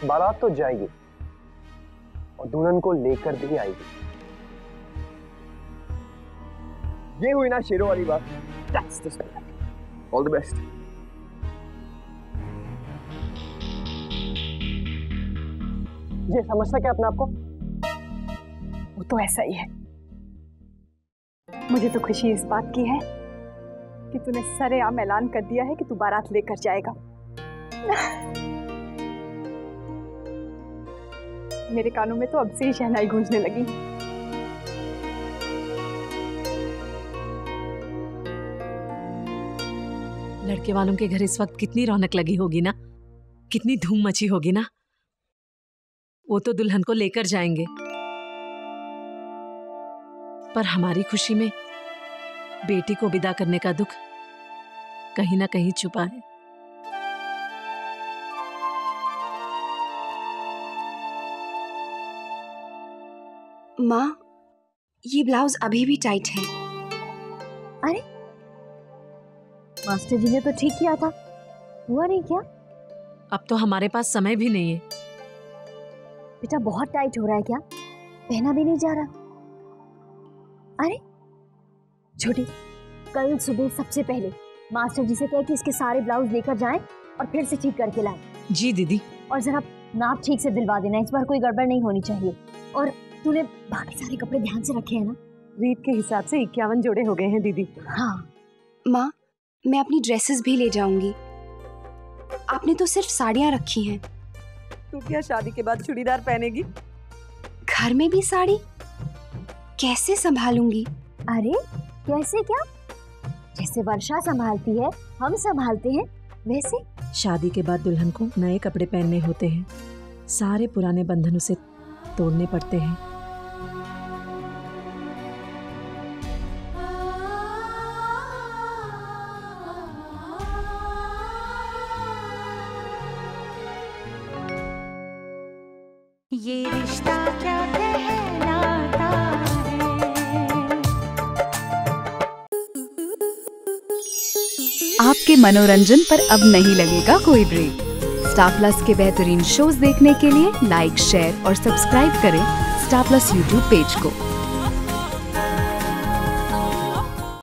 बारात तो जाएगी और दुल्हन को लेकर भी आएगी। ये हुई ना शेरों वाली बात। That's the spirit. All the best. ये समझता क्या अपने आप को? वो तो ऐसा ही है। मुझे तो खुशी इस बात की है कि तूने सरेआम ऐलान कर दिया है कि तू बारात लेकर जाएगा। मेरे कानों में तो अब से ही शहनाई गूंजने लगी। लड़के वालों के घर इस वक्त कितनी रौनक लगी होगी ना, कितनी धूम मची होगी ना। वो तो दुल्हन को लेकर जाएंगे, पर हमारी खुशी में बेटी को विदा करने का दुख कहीं ना कहीं छुपा है। माँ, ये ब्लाउज अभी भी टाइट है। अरे मास्टर जी ने तो ठीक किया था, हुआ नहीं क्या? अब तो हमारे पास समय भी नहीं है। बेटा बहुत टाइट हो रहा है क्या? पहना भी नहीं जा रहा। अरे छोटी, कल सुबह सबसे पहले मास्टर जी से कहे कि इसके सारे ब्लाउज लेकर जाएं और फिर से ठीक करके लाएं। जी दीदी। और जरा नाप ठीक से दिलवा देना, इस बार कोई गड़बड़ नहीं होनी चाहिए। और तूने बाकी सारे कपड़े ध्यान से रखे हैं ना? रीत के हिसाब से 51 जोड़े हो गए हैं दीदी। हाँ माँ, मैं अपनी ड्रेसेस भी ले जाऊंगी। आपने तो सिर्फ साड़ियाँ रखी हैं। तू क्या शादी के बाद चूड़ीदार पहनेगी? घर में भी साड़ी कैसे संभालूंगी? अरे कैसे क्या? जैसे वर्षा संभालती है, हम संभालते हैं वैसे। शादी के बाद दुल्हन को नए कपड़े पहनने होते हैं, सारे पुराने बंधन उसे तोड़ने पड़ते हैं। ये रिश्ता क्या कहलाता है। आपके मनोरंजन पर अब नहीं लगेगा कोई ब्रेक। स्टार प्लस के बेहतरीन शोज देखने के लिए लाइक, शेयर और सब्सक्राइब करें स्टार प्लस यूट्यूब पेज को।